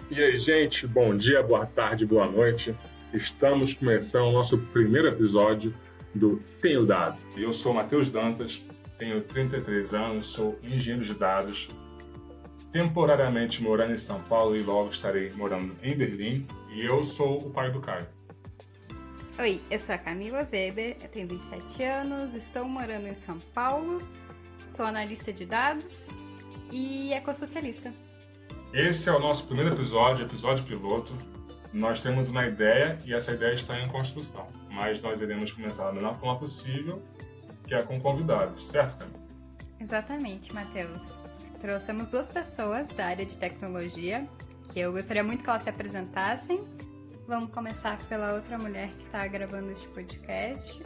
E aí, gente, bom dia, boa tarde, boa noite. Estamos começando o nosso primeiro episódio do Tenho Dado. Eu sou o Matheus Dantas, tenho 33 anos, sou engenheiro de dados, temporariamente morando em São Paulo e logo estarei morando em Berlim. E eu sou o pai do Caio. Oi, eu sou a Camila Weber, eu tenho 27 anos, estou morando em São Paulo, sou analista de dados e ecossocialista. Esse é o nosso primeiro episódio piloto. Nós temos uma ideia e essa ideia está em construção, mas nós iremos começar da melhor forma possível, que é com convidados, certo, Camila? Exatamente, Matheus. Trouxemos 2 pessoas da área de tecnologia, que eu gostaria muito que elas se apresentassem. Vamos começar pela outra mulher que está gravando este podcast.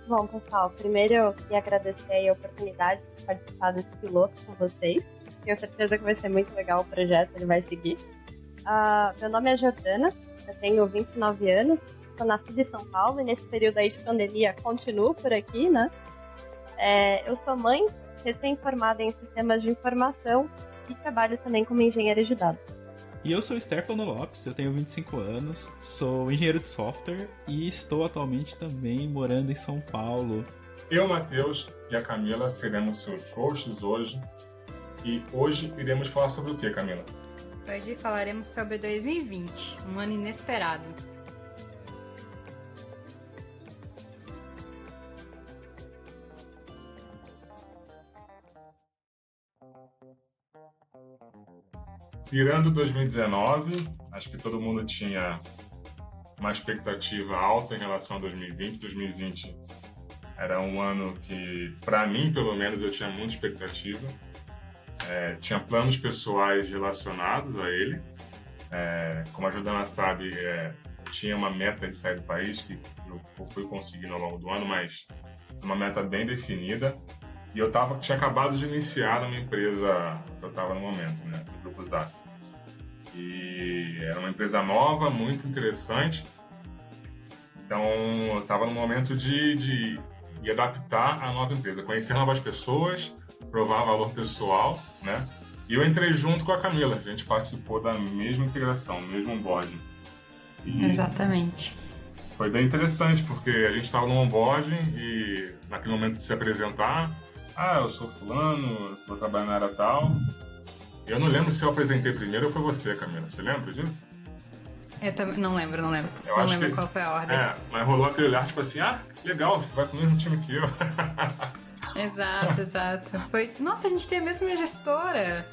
Bom, pessoal, primeiro eu queria agradecer a oportunidade de participar desse piloto com vocês. Tenho certeza que vai ser muito legal o projeto, ele vai seguir. Meu nome é Jordana, eu tenho 29 anos, sou nascida em São Paulo e nesse período aí de pandemia continuo por aqui, né? Eu sou mãe, recém-formada em sistemas de informação e trabalho também como engenheira de dados. E eu sou Stefano Lopes, eu tenho 25 anos, sou engenheiro de software e estou atualmente também morando em São Paulo. Eu, Matheus e a Camila seremos seus hosts hoje. E hoje iremos falar sobre o que, Camila? Hoje falaremos sobre 2020, um ano inesperado. Tirando 2019, acho que todo mundo tinha uma expectativa alta em relação a 2020. 2020 era um ano que, para mim, pelo menos, eu tinha muita expectativa. Tinha planos pessoais relacionados a ele. Como a Jordana sabe, tinha uma meta de sair do país que eu fui conseguindo ao longo do ano, mas uma meta bem definida. E eu tinha acabado de iniciar numa empresa que eu estava no momento, né, no Grupo Zap. E era uma empresa nova, muito interessante. Então, eu estava no momento de adaptar a nova empresa, conhecer novas pessoas, provar valor pessoal, né? E eu entrei junto com a Camila. A gente participou da mesma integração, do mesmo onboarding. Exatamente. Foi bem interessante, porque a gente estava no onboarding e naquele momento de se apresentar, eu sou fulano, vou trabalhar na área tal. Eu não lembro se eu apresentei primeiro ou foi você, Camila. Você lembra disso? Eu também não lembro. Não lembro qual foi a ordem. Mas rolou aquele olhar tipo assim, legal, você vai pro mesmo time que eu. Exato. Nossa, a gente tem a mesma gestora.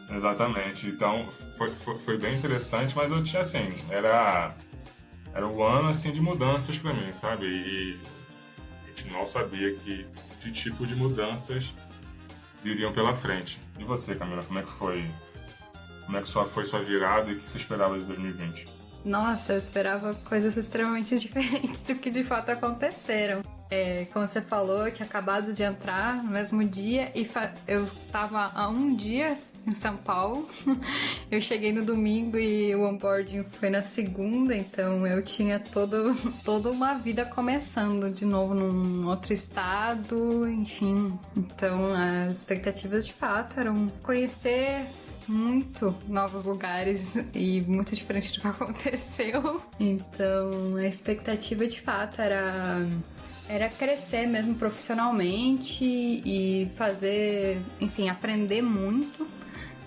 Exatamente. Então, foi bem interessante, mas eu tinha assim, era um ano assim de mudanças pra mim, sabe? E a gente mal sabia que tipo de mudanças viriam pela frente. E você, Camila, como é que foi? Como é que foi sua virada e o que você esperava de 2020? Nossa, eu esperava coisas extremamente diferentes do que de fato aconteceram. Como você falou, eu tinha acabado de entrar no mesmo dia e eu estava há um dia em São Paulo. Eu cheguei no domingo e o onboarding foi na segunda, então eu tinha toda uma vida começando de novo num outro estado, enfim. Então as expectativas de fato eram conhecer muito novos lugares e muito diferente do que aconteceu. Então a expectativa de fato era crescer mesmo profissionalmente e fazer, enfim, aprender muito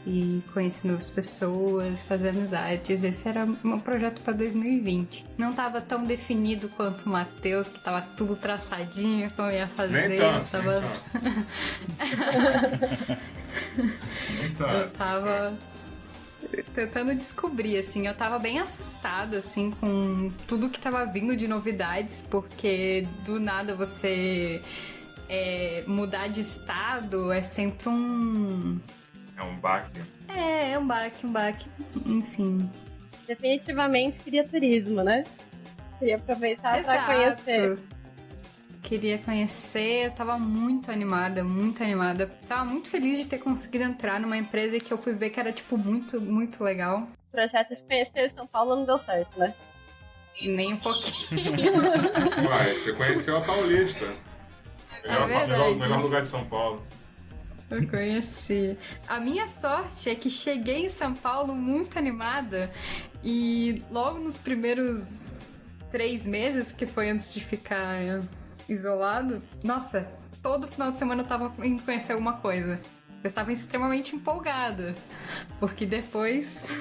e conhecer novas pessoas, fazer amizades. Esse era o meu projeto para 2020. Não estava tão definido quanto o Matheus, que estava tudo traçadinho como ia fazer. Nem tanto. Eu tava tentando descobrir, assim, eu tava bem assustada, assim, com tudo que tava vindo de novidades, porque do nada você mudar de estado é sempre um... É um baque. É um baque, enfim. Definitivamente queria turismo, né? Queria aproveitar para conhecer. Queria conhecer, eu tava muito animada. Tava muito feliz de ter conseguido entrar numa empresa que eu fui ver que era, tipo, muito, muito legal. O projeto de conhecer São Paulo não deu certo, né? E nem um pouquinho. Uai, você conheceu a Paulista. Melhor lugar de São Paulo. Eu conheci. A minha sorte é que cheguei em São Paulo muito animada e logo nos primeiros 3 meses, que foi antes de ficar isolado, nossa, todo final de semana eu tava indo conhecer alguma coisa. Eu estava extremamente empolgada, porque depois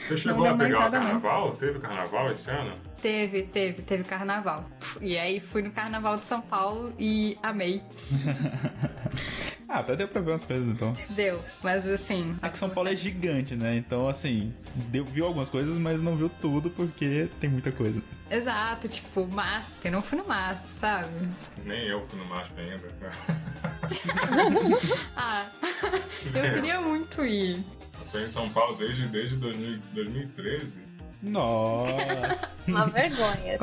Você chegou não deu a mais pegar o nada, não. carnaval? Teve carnaval esse ano? Teve carnaval. E aí fui no carnaval de São Paulo e amei. Até deu pra ver umas coisas, então. Deu, mas assim... É que São Paulo é gigante, né? Então, assim, viu algumas coisas, mas não viu tudo porque tem muita coisa. Exato, tipo, MASP. Eu não fui no MASP, sabe? Nem eu fui no MASP ainda. Eu queria muito ir. Eu tô em São Paulo desde 2013. Nossa. Uma vergonha.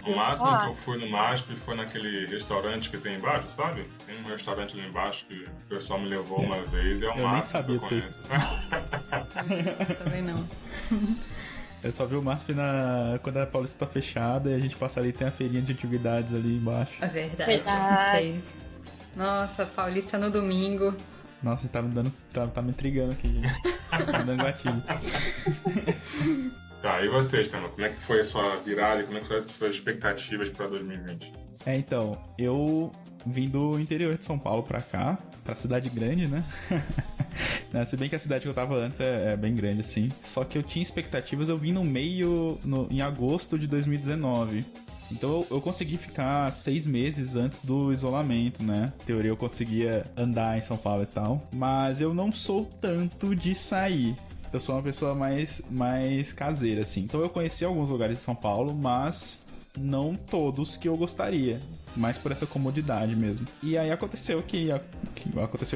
O máximo que eu fui no MASP foi naquele restaurante que tem embaixo, sabe? Tem um restaurante ali embaixo que o pessoal me levou uma vez e é o Eu nem máximo sabia que eu disso conheço. Também não. Eu só vi o MASP quando a Paulista tá fechada e a gente passa ali e tem a feirinha de atividades ali embaixo. É verdade. Verdade. Sei. Nossa, Paulista no domingo. Nossa, tá me intrigando aqui, gente. Tá me dando gatilho. Tá, e você, Stefano? Como é que foi a sua virada e como é que foram as suas expectativas pra 2020? Então, eu vim do interior de São Paulo pra cá, pra cidade grande, né? Se bem que a cidade que eu tava antes é bem grande, assim. Só que eu tinha expectativas, eu vim em agosto de 2019. Então eu consegui ficar 6 meses antes do isolamento, né? Em teoria eu conseguia andar em São Paulo e tal. Mas eu não sou tanto de sair. Eu sou uma pessoa mais caseira, assim. Então eu conheci alguns lugares de São Paulo, mas não todos que eu gostaria. Mais por essa comodidade mesmo. E aí aconteceu o que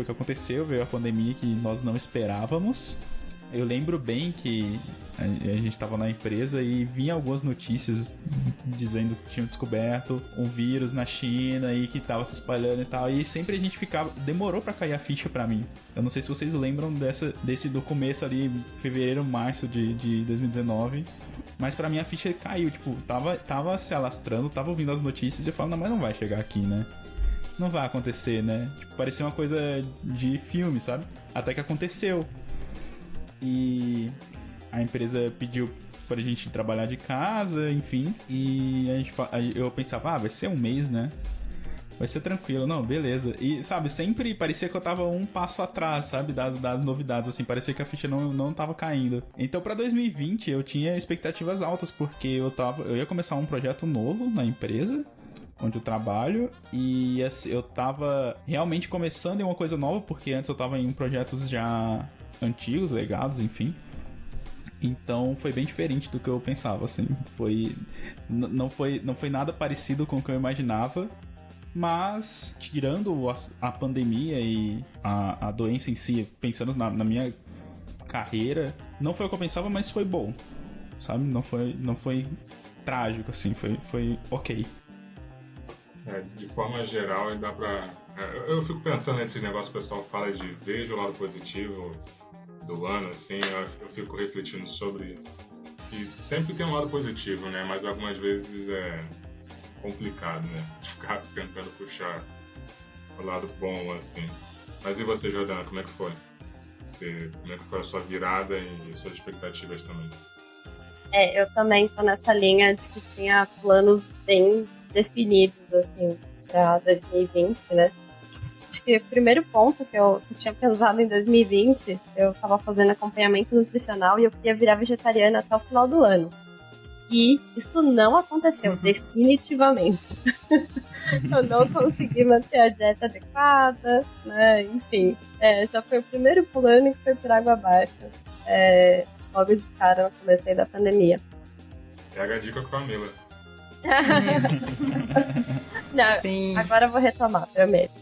aconteceu, veio a pandemia que nós não esperávamos. Eu lembro bem que a gente tava na empresa e vinha algumas notícias dizendo que tinham descoberto um vírus na China e que tava se espalhando e tal. E sempre a gente demorou pra cair a ficha pra mim. Eu não sei se vocês lembram do começo ali, fevereiro, março de 2019. Mas pra mim a ficha caiu, tipo, tava se alastrando, tava ouvindo as notícias e eu falando, não, mas não vai chegar aqui, né? Não vai acontecer, né? Tipo, parecia uma coisa de filme, sabe? Até que aconteceu. E a empresa pediu pra gente trabalhar de casa, enfim. E eu pensava, vai ser um mês, né? Vai ser tranquilo, não, beleza. E, sabe, sempre parecia que eu tava um passo atrás, sabe, das novidades, assim, parecia que a ficha não tava caindo. Então, pra 2020, eu tinha expectativas altas, porque eu ia começar um projeto novo na empresa, onde eu trabalho, e eu tava realmente começando em uma coisa nova, porque antes eu tava em projetos já antigos, legados, enfim. Então foi bem diferente do que eu pensava, assim. Não foi nada parecido com o que eu imaginava. Mas, tirando a pandemia e a doença em si, pensando na minha carreira, não foi o que eu pensava, mas foi bom, sabe? Não foi trágico, assim, foi ok. De forma geral, dá pra... Eu fico pensando nesse negócio que o pessoal fala de veja o lado positivo do ano, assim, eu fico refletindo sobre... E sempre tem um lado positivo, né? Mas algumas vezes é complicado, né? Ficar tentando puxar o lado bom, assim. Mas e você, Jordana, como é que foi? Como é que foi a sua virada e suas expectativas também? Eu também tô nessa linha de que tinha planos bem definidos, assim, pra 2020, né? Acho que o primeiro ponto que eu tinha pensado em 2020, eu tava fazendo acompanhamento nutricional e eu queria virar vegetariana até o final do ano. E isso não aconteceu, definitivamente. Eu não consegui manter a dieta adequada, né? Enfim, já foi o primeiro plano que foi por água abaixo. Logo de cara, no começo aí da pandemia. Pega a dica com a Camila. Não, Sim. Agora eu vou retomar, prometo.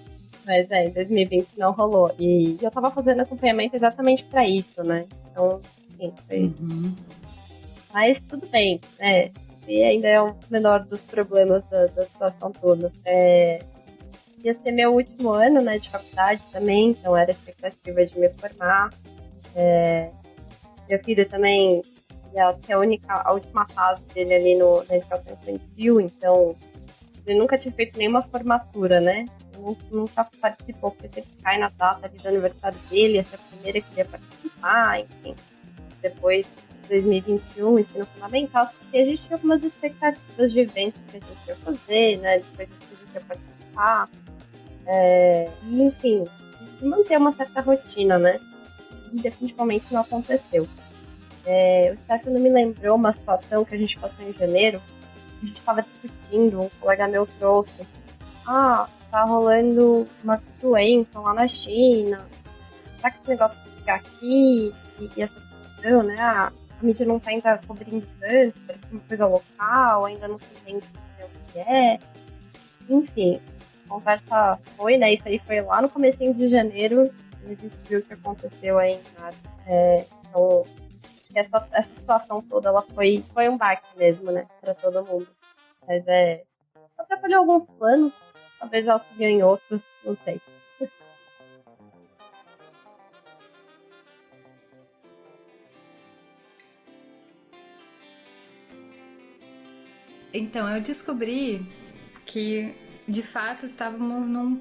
Mas em 2020 não rolou. E eu tava fazendo acompanhamento exatamente pra isso, né? Então, sim, foi... Mas tudo bem, né? E ainda é o menor dos problemas da situação toda. Ia ser meu último ano, né, de faculdade também, então era a expectativa de me formar. Meu filho também ia ser a última fase dele ali na educação infantil, então ele nunca tinha feito nenhuma formatura, né? nunca participou, porque sempre cai na data ali do aniversário dele, essa é a primeira que ia participar, enfim. Depois, 2021, ensino fundamental, e a gente tinha algumas expectativas de eventos que a gente ia fazer, né, de coisas que a gente ia participar, e enfim, de manter uma certa rotina, né, e definitivamente não aconteceu. O Stefano me lembrou uma situação que a gente passou em janeiro. A gente estava discutindo, um colega meu trouxe, tá rolando uma doença lá na China, será que esse negócio vai ficar aqui? E essa questão, né, a mídia não tá ainda cobrindo tanto, parece uma coisa local, ainda não se entende o que é. Enfim, a conversa foi, né, isso aí foi lá no comecinho de janeiro, e a gente viu o que aconteceu aí em março. Então, essa situação toda, ela foi um baque mesmo, né, pra todo mundo. Mas atrapalhou alguns planos, talvez auxiliou em outros, não sei. Então, eu descobri que, de fato, estávamos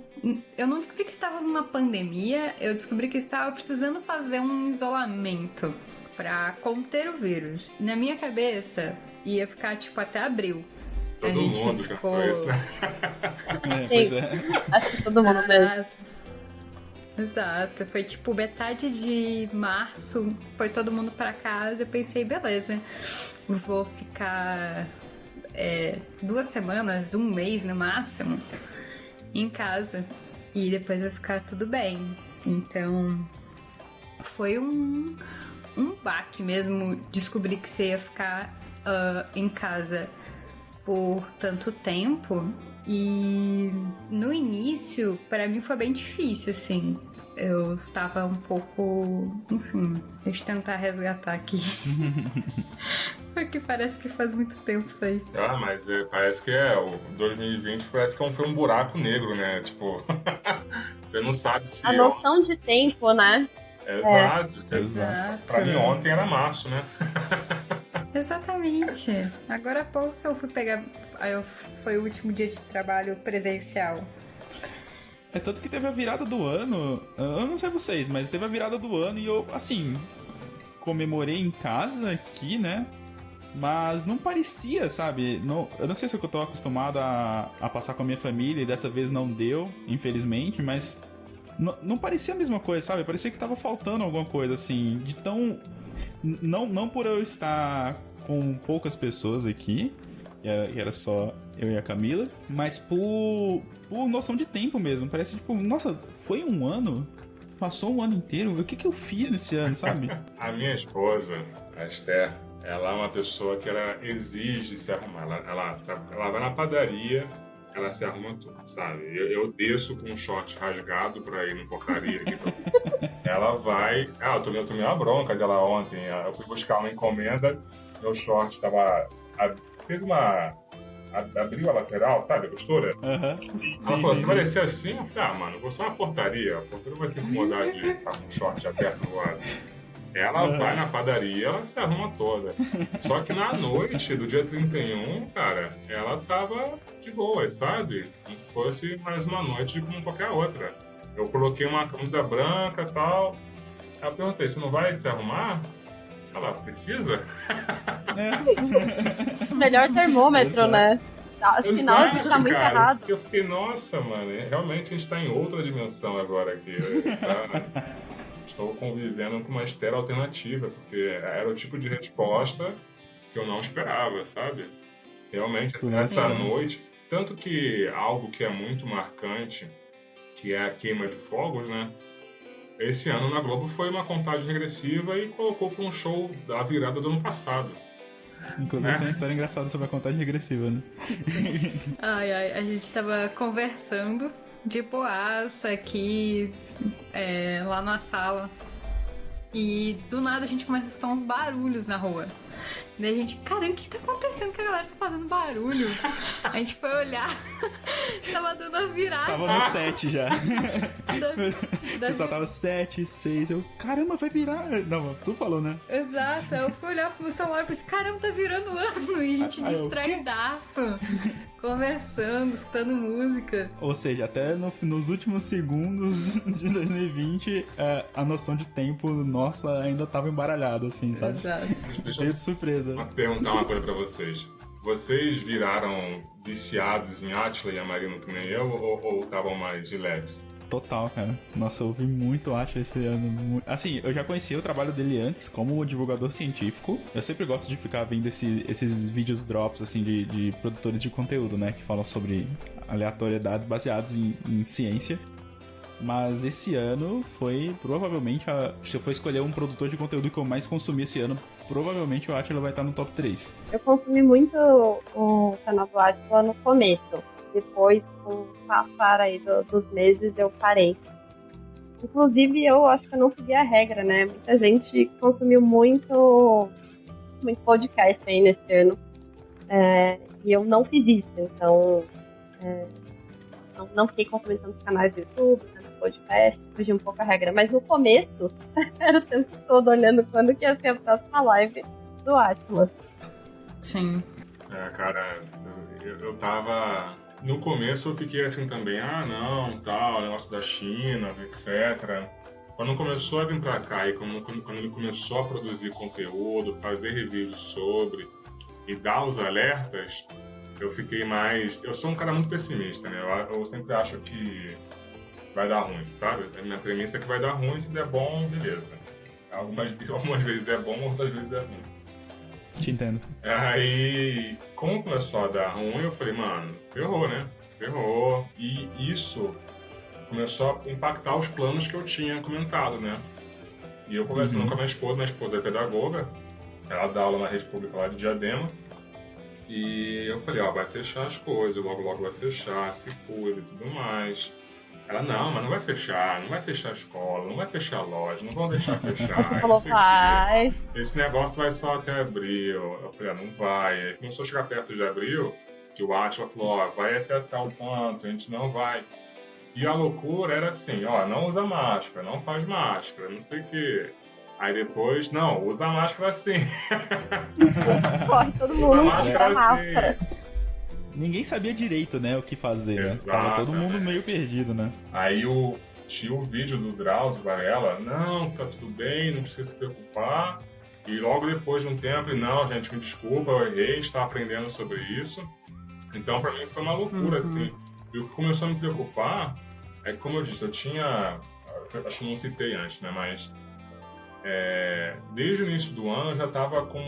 Eu não descobri que estávamos numa pandemia, eu descobri que estava precisando fazer um isolamento pra conter o vírus. Na minha cabeça, ia ficar, tipo, até abril. Todo mundo pensou isso, né? Pois é. Acho que todo mundo mesmo. Exato. Foi, tipo, metade de março, foi todo mundo pra casa. Eu pensei, beleza, vou ficar 2 semanas, 1 mês no máximo, em casa. E depois vai ficar tudo bem. Então, foi um baque mesmo descobrir que você ia ficar em casa por tanto tempo. E no início, pra mim foi bem difícil, assim. Eu tava um pouco... Enfim, deixa eu tentar resgatar aqui. Porque parece que faz muito tempo isso aí. Mas parece que o 2020 parece que foi um buraco negro, né? Tipo, você não sabe se... A noção de tempo, né? Exato. Pra mim ontem era março, né? Exatamente. Agora há pouco que eu fui pegar... Foi o último dia de trabalho presencial. Tanto que teve a virada do ano. Eu não sei vocês, mas teve a virada do ano e eu, assim, comemorei em casa aqui, né? Mas não parecia, sabe? Eu não sei se eu tô acostumado a passar com a minha família e dessa vez não deu, infelizmente, mas não parecia a mesma coisa, sabe? Parecia que tava faltando alguma coisa, assim, de tão... Não por eu estar com poucas pessoas aqui, que era só eu e a Camila, mas por noção de tempo mesmo. Parece tipo, nossa, foi um ano? Passou um ano inteiro? O que eu fiz nesse ano, sabe? A minha esposa, a Esther, ela é uma pessoa que ela exige se arrumar. Ela vai na padaria, ela se arruma tudo, sabe? Eu desço com um short rasgado pra ir no portaria aqui. Ela vai... eu tomei uma bronca dela ontem. Eu fui buscar uma encomenda, meu short tava... Fez uma... Abriu a lateral, sabe? A costura. Ela falou, você vai descer assim? Eu falei, mano, vou só uma portaria. A portaria vai se incomodar de estar com o short aberto no ar. Ela vai na padaria, ela se arruma toda. Só que na noite do dia 31, cara, ela tava de boa, sabe? Como se fosse mais uma noite como qualquer outra. Eu coloquei uma camisa branca e tal. Aí eu perguntei, você não vai se arrumar? Ela, precisa? Melhor termômetro, né? Sinal de que tá muito errado. Eu fiquei, nossa, mano, realmente a gente tá em outra dimensão agora aqui. Estou convivendo com uma Esther alternativa, porque era o tipo de resposta que eu não esperava, sabe? Realmente, assim, nessa noite, tanto que algo que é muito marcante, que é a queima de fogos, né? Esse ano na Globo foi uma contagem regressiva e colocou para um show da virada do ano passado. Inclusive tem uma história engraçada sobre a contagem regressiva, né? A gente tava conversando de boaça aqui, lá na sala. E do nada a gente começa a escutar uns barulhos na rua. Daí a gente, caramba, o que tá acontecendo que a galera tá fazendo barulho? A gente foi olhar, tava dando a virada. Tava no 7 já. O pessoal tava 7, 6, eu, caramba, vai virar. Não, tu falou, né? Exato, eu fui olhar pro meu celular e pensei, caramba, tá virando ano. E a gente distraidaço. conversando, escutando música. Ou seja, até nos últimos segundos de 2020, a noção de tempo nossa ainda tava embaralhada, assim, sabe? Exato. Cheio de surpresa. Vou perguntar uma coisa pra vocês. Vocês viraram viciados em Átila e Amarino que nem eu, ou estavam mais de leves? Total, cara. Nossa, eu ouvi muito Átila esse ano. Assim, eu já conhecia o trabalho dele antes como divulgador científico. Eu sempre gosto de ficar vendo esses vídeos drops, assim, de produtores de conteúdo, né? Que falam sobre aleatoriedades baseadas em ciência. Mas esse ano foi provavelmente, se eu for escolher um produtor de conteúdo que eu mais consumi esse ano, provavelmente o Átila vai estar no top 3. Eu consumi muito o canal do Átila no começo. Depois, com o passar aí dos meses, eu parei. Inclusive, eu acho que eu não segui a regra, né? Muita gente consumiu muito podcast aí nesse ano. E eu não fiz isso. Então, não fiquei consumindo tantos canais do YouTube, tantos podcasts, fugi um pouco a regra. Mas no começo, era o tempo todo olhando quando que ia ser a próxima live do Átila. Sim. Cara, eu tava... No começo eu fiquei assim também, não, tal, negócio da China, etc. Quando começou a vir pra cá e quando ele começou a produzir conteúdo, fazer reviews sobre e dar os alertas, eu fiquei mais... Eu sou um cara muito pessimista, né? Eu sempre acho que vai dar ruim, sabe? A minha premissa é que vai dar ruim, se der bom, beleza. Algumas vezes é bom, outras vezes é ruim. Te entendo. Aí, como começou a dar ruim, eu falei, mano, ferrou, né? Ferrou. E isso começou a impactar os planos que eu tinha comentado, né? E eu conversando com a minha esposa é pedagoga, ela dá aula na rede pública lá de Diadema, e eu falei, vai fechar as coisas, logo vai fechar, se cuida e tudo mais. Ela, não, mas não vai fechar a escola, não vai fechar a loja, não vão deixar fechar. Falou, vai. Esse negócio vai só até abril. Eu falei, não vai. Aí começou a chegar perto de abril, que o Átila falou, vai até tal ponto, a gente não vai. E a loucura era assim, não usa máscara, não faz máscara, não sei o quê. Aí depois, não, usa máscara sim. Corre todo mundo, usa máscara sim. Ninguém sabia direito, né, o que fazer, né? Exato, Tava todo mundo meio perdido, né? Aí tinha o vídeo do Drauzio Varela, não, tá tudo bem, não precisa se preocupar. E logo depois de um tempo, não, gente, me desculpa, eu errei, a gente tá aprendendo sobre isso. Então, pra mim, foi uma loucura, assim. E o que começou a me preocupar é que, como eu disse, acho que eu não citei antes, né, mas desde o início do ano eu já tava com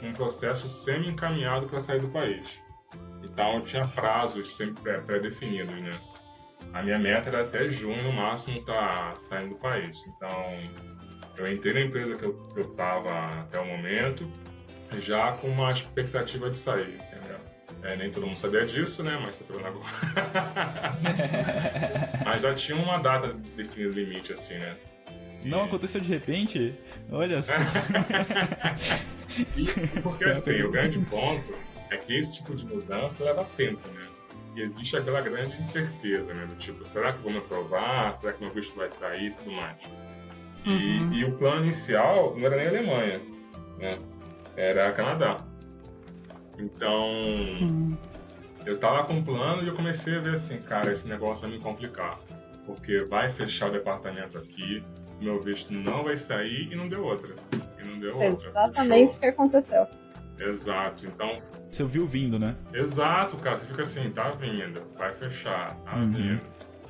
um processo semi-encaminhado para sair do país. Então, eu tinha prazos sempre pré-definidos, né? A minha meta era até junho, no máximo, estar saindo do país. Então, eu entrei na empresa que eu estava até o momento, já com uma expectativa de sair, entendeu? Nem todo mundo sabia disso, né? Mas está sabendo agora. Mas já tinha uma data definida, limite, assim, né? Não aconteceu de repente? Olha só. Porque, assim, o grande ponto é que esse tipo de mudança leva tempo, né? E existe aquela grande incerteza, né? Do tipo, será que vão me aprovar? Será que meu visto vai sair? E tudo mais. E o plano inicial não era nem a Alemanha, né? Era Canadá. Então, eu tava com um plano e eu comecei a ver assim, cara, esse negócio vai me complicar. Porque vai fechar o departamento aqui, meu visto não vai sair e não deu outra. Exatamente o que aconteceu. Exato, então... Você viu vindo, né? Exato, cara, você fica assim, tá vindo, vai fechar, tá vindo.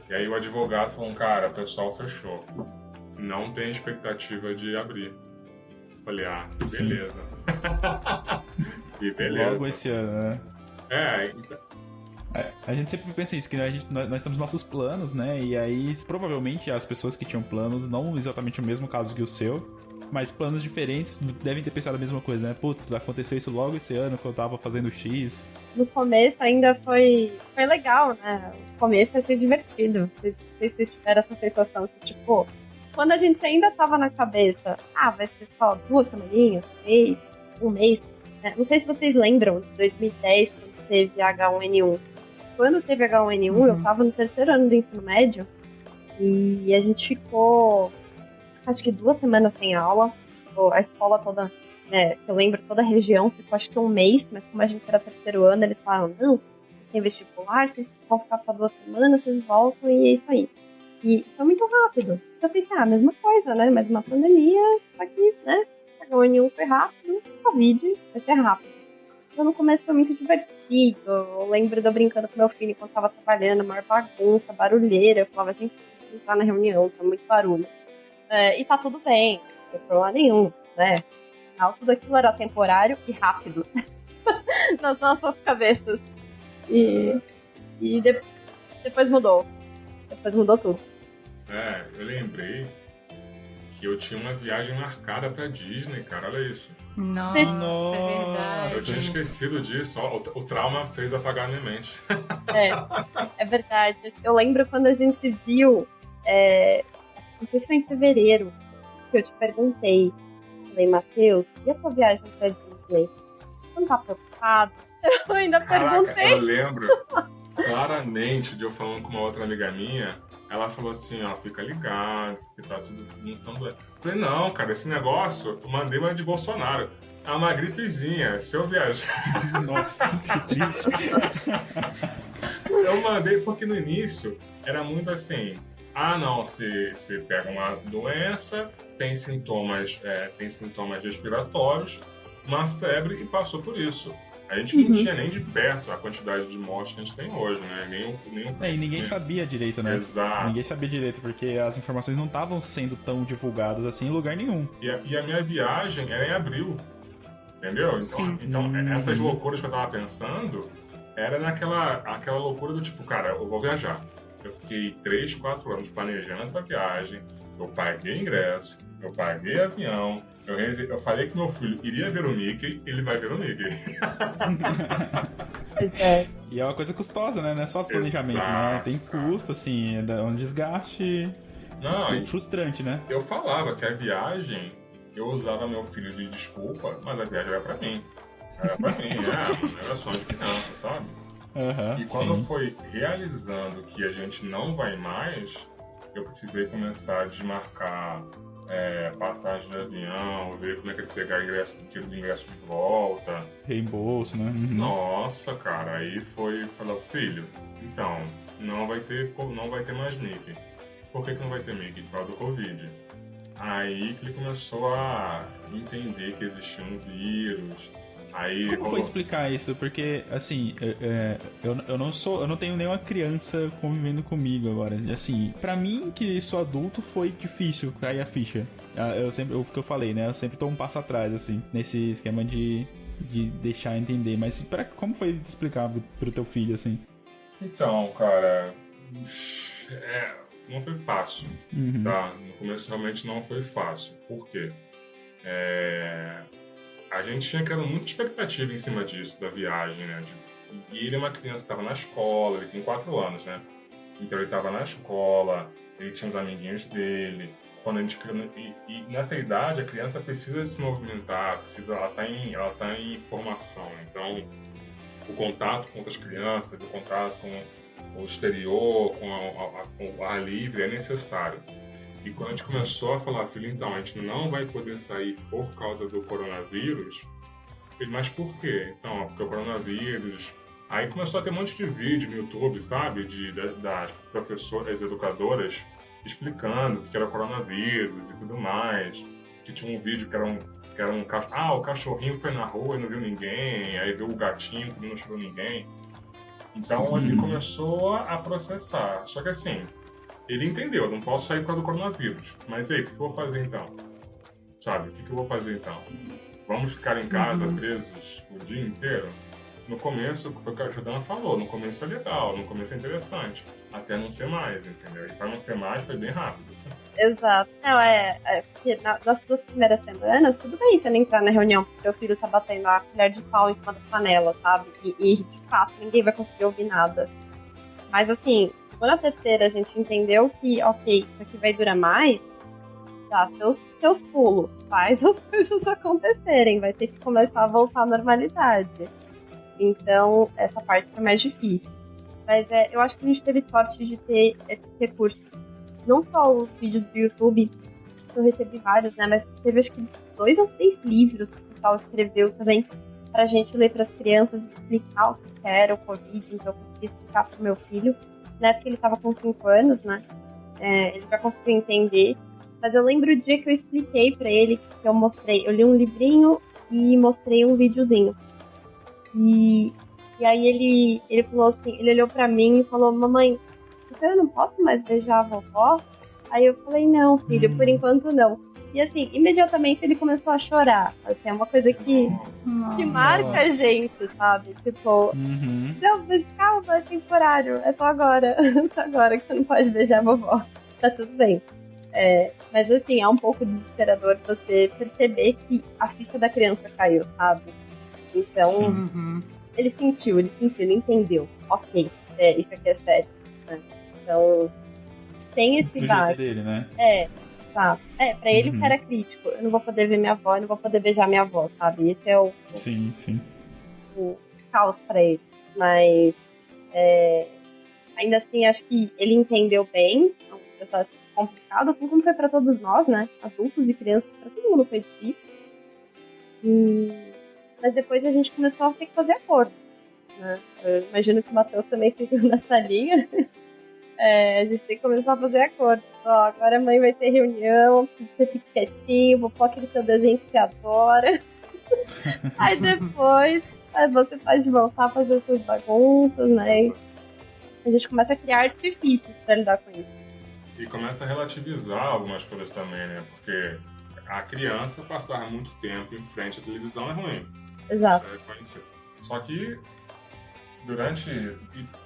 E aí o advogado falou, cara, o pessoal fechou, não tem expectativa de abrir. Eu falei, beleza. E beleza. Logo esse ano, né? Então... A gente sempre pensa isso, que nós temos nossos planos, né? E aí, provavelmente, as pessoas que tinham planos, não exatamente o mesmo caso que o seu, mas planos diferentes devem ter pensado a mesma coisa, né? Putz, aconteceu isso logo esse ano, que eu tava fazendo X. No começo ainda foi legal, né? No começo eu achei divertido. Não sei se vocês tiveram essa sensação que, tipo, quando a gente ainda tava na cabeça, vai ser só 2 semaninhas, 3, um mês. Né? Não sei se vocês lembram de 2010, quando teve H1N1. Quando teve H1N1, eu tava no 3º ano do ensino médio e a gente ficou, acho que 2 semanas sem aula. A escola toda, né, eu lembro, toda a região ficou acho que um mês, mas como a gente era 3º ano, eles falaram, não, tem vestibular, vocês vão ficar só 2 semanas, vocês voltam e é isso aí. E foi muito rápido. Então eu pensei, a mesma coisa, né? Mais uma pandemia, só que, né? H1N1 foi rápido, Covid vai ser rápido. Então no começo foi muito divertido. Eu lembro de eu brincando com meu filho enquanto tava trabalhando, maior bagunça, barulheira. Eu falava, gente, não entrar na reunião, tá muito barulho. E tá tudo bem, não tem problema nenhum, né? Tudo aquilo era temporário e rápido. Nas nossas cabeças. E depois mudou. Depois mudou tudo. Eu lembrei que eu tinha uma viagem marcada pra Disney, cara, olha isso. Nossa, é verdade. Eu tinha esquecido disso, ó, o trauma fez apagar a minha mente. É verdade. Eu lembro quando a gente viu, não sei se foi em fevereiro, que eu te perguntei, falei, Matheus, e a tua viagem pra Disney? Você não tá preocupado? Eu ainda perguntei. Eu lembro claramente de eu falando com uma outra amiga minha, ela falou assim, ó, fica ligado, que tá tudo não. Eu falei, não, cara, esse negócio, eu mandei uma de Bolsonaro. É uma gripezinha, se eu viajar. Nossa, que triste. Eu mandei porque no início era muito assim, não, você pega uma doença, tem sintomas respiratórios, uma febre e passou por isso. A gente não tinha nem de perto a quantidade de mortes que a gente tem hoje, né? E ninguém sabia direito, né? Exato. Ninguém sabia direito, porque as informações não estavam sendo tão divulgadas assim em lugar nenhum. E a minha viagem era em abril, entendeu? Então essas loucuras que eu tava pensando, era aquela loucura do tipo, cara, eu vou viajar. Eu fiquei 3, 4 anos planejando essa viagem, eu paguei ingresso, eu paguei avião, eu falei que meu filho iria ver o Mickey, ele vai ver o Mickey. E é uma coisa custosa, né? Não é só planejamento, né? Tem custo, assim, é um desgaste frustrante, né? Eu falava que a viagem, eu usava meu filho de desculpa, mas a viagem era pra mim. Era pra mim, não era sonho de criança, sabe? E quando foi realizando que a gente não vai mais, eu precisei começar a desmarcar passagem de avião, ver como é que ele pegar tiro de ingresso de volta. Reembolso, né? Nossa, cara, aí falou, filho, então, não vai ter mais Mickey. Por que não vai ter Mickey? Por causa do Covid. Aí que ele começou a entender que existia um vírus. Como foi explicar isso? Porque, assim, eu não tenho nenhuma criança convivendo comigo agora. Assim, pra mim, que sou adulto, foi difícil cair a ficha. O que eu falei, né? Eu sempre tô um passo atrás, assim, nesse esquema de deixar entender. Mas como foi explicar pro teu filho, assim? Então, cara, não foi fácil, tá? No começo realmente não foi fácil. Por quê? A gente tinha criado muita expectativa em cima disso, da viagem, né? E ele é uma criança que estava na escola, ele tem 4 anos, né? Então ele estava na escola, ele tinha os amiguinhos dele. Quando a gente e nessa idade a criança precisa se movimentar, ela tá em formação. Então o contato com outras crianças, o contato com o exterior, com o ar livre é necessário. E quando a gente começou a falar, filho, então, a gente não vai poder sair por causa do coronavírus, mas por quê? Então, porque o coronavírus... Aí começou a ter um monte de vídeo no YouTube, sabe? Das professoras, educadoras, explicando o que era o coronavírus e tudo mais. Que tinha um vídeo que era um cachorro... o cachorrinho foi na rua e não viu ninguém, aí viu o gatinho que não chegou ninguém. Então, ele começou a processar. Só que assim... Ele entendeu, não posso sair por causa do coronavírus. Mas aí, o que eu vou fazer então? Sabe, o que eu vou fazer então? Vamos ficar em casa presos o dia inteiro? No começo, foi o que a Jordana falou, no começo é legal, no começo é interessante. Até não ser mais, entendeu? E para não ser mais, foi bem rápido. Exato. Não, porque nas 2 primeiras semanas, tudo bem você não entrar na reunião, porque o filho tá batendo a colher de pau em cima da panela, sabe? E de fato, ninguém vai conseguir ouvir nada. Mas assim... Na terceira a gente entendeu que, ok, isso aqui vai durar mais, dá seus pulos, faz as coisas acontecerem, vai ter que começar a voltar à normalidade. Então, essa parte foi mais difícil. Mas eu acho que a gente teve sorte de ter esses recursos. Não só os vídeos do YouTube, eu recebi vários, né, mas teve acho que 2 ou 3 livros que o pessoal escreveu também, pra gente ler pras crianças, explicar o que era o Covid, então eu consegui explicar pro meu filho. Na época ele tava com 5 anos, né? Ele já conseguiu entender. Mas eu lembro o dia que eu expliquei pra ele, que eu li um livrinho e mostrei um videozinho. E aí ele falou assim, ele olhou pra mim e falou, mamãe, então eu não posso mais beijar a vovó? Aí eu falei, não, filho, por enquanto não. E assim, imediatamente ele começou a chorar. Assim, é uma coisa que marca a gente, sabe? Tipo, não, mas calma, é temporário, é só agora. Só agora que você não pode beijar a vovó. Tá tudo bem. Mas assim, é um pouco desesperador você perceber que a ficha da criança caiu, sabe? Então, ele sentiu, ele entendeu. Ok, isso aqui é sério. Né? Então, tem esse jeito dele, né? Tá. Pra ele que era crítico. Eu não vou poder ver minha avó, eu não vou poder beijar minha avó, sabe? Esse é o caos pra ele. Mas, ainda assim, acho que ele entendeu bem. É um processo complicado, assim como foi pra todos nós, né? Adultos e crianças, pra todo mundo foi difícil. Mas depois a gente começou a ter que fazer acordo, né? Eu imagino que o Matheus também fica nessa linha. A gente tem que começar a fazer acordo. Agora a mãe vai ter reunião, você fica quietinho, vou pôr aquele seu desenho que você adora. Aí depois você pode voltar a fazer suas bagunças, né? A gente começa a criar artifícios pra lidar com isso. E começa a relativizar algumas coisas também, né? Porque a criança passar muito tempo em frente à televisão é ruim. Exato. Só que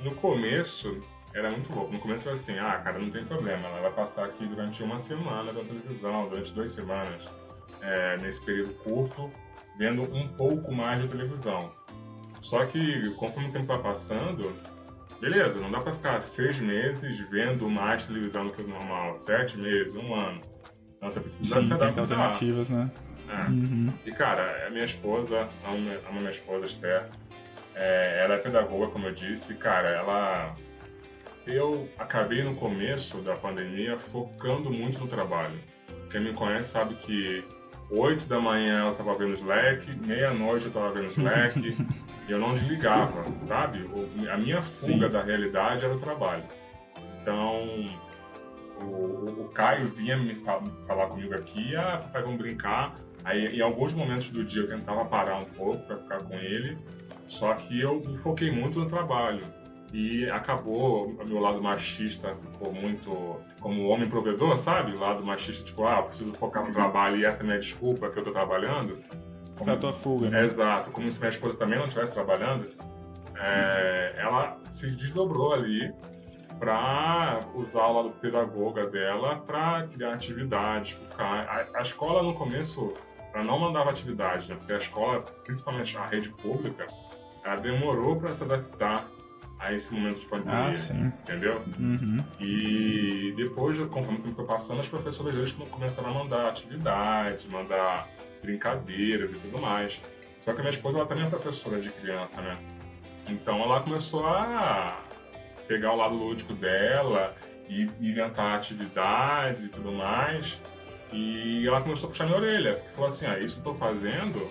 no começo era muito louco. No começo era assim, cara, não tem problema. Ela vai passar aqui durante uma semana na televisão, durante 2 semanas. Nesse período curto, vendo um pouco mais de televisão. Só que, conforme o tempo vai passando, beleza, não dá pra ficar 6 meses vendo mais televisão do que o normal. 7 meses, 1 ano. Então você precisa se adaptar. Tem alternativas, né? E, cara, a minha esposa, amo minha esposa, Esther, ela é pedagoga, como eu disse, cara, eu acabei no começo da pandemia focando muito no trabalho. Quem me conhece sabe que 8 da manhã eu tava vendo Slack, meia-noite eu tava vendo Slack, e eu não desligava, sabe? A minha fuga da realidade era o trabalho. Então, o Caio vinha me falar comigo aqui, papai, vamos brincar. Aí, em alguns momentos do dia eu tentava parar um pouco para ficar com ele, só que eu me foquei muito no trabalho. E acabou, o meu lado machista ficou muito como homem provedor, sabe? O lado machista, tipo, eu preciso focar no trabalho e essa é a minha desculpa que eu tô trabalhando. Foi a tua fuga, né? Exato, como se minha esposa também não estivesse trabalhando, ela se desdobrou ali para usar o lado pedagoga dela para criar atividades. A escola, no começo, ela não mandava atividades, né? Porque a escola, principalmente a rede pública, ela demorou para se adaptar a esse momento de pandemia, entendeu? E depois, conforme o tempo foi passando, as professoras deles começaram a mandar atividades, mandar brincadeiras e tudo mais. Só que a minha esposa, ela também é professora de criança, né? Então ela começou a pegar o lado lúdico dela e inventar atividades e tudo mais. E ela começou a puxar minha orelha, porque falou assim, isso eu tô fazendo,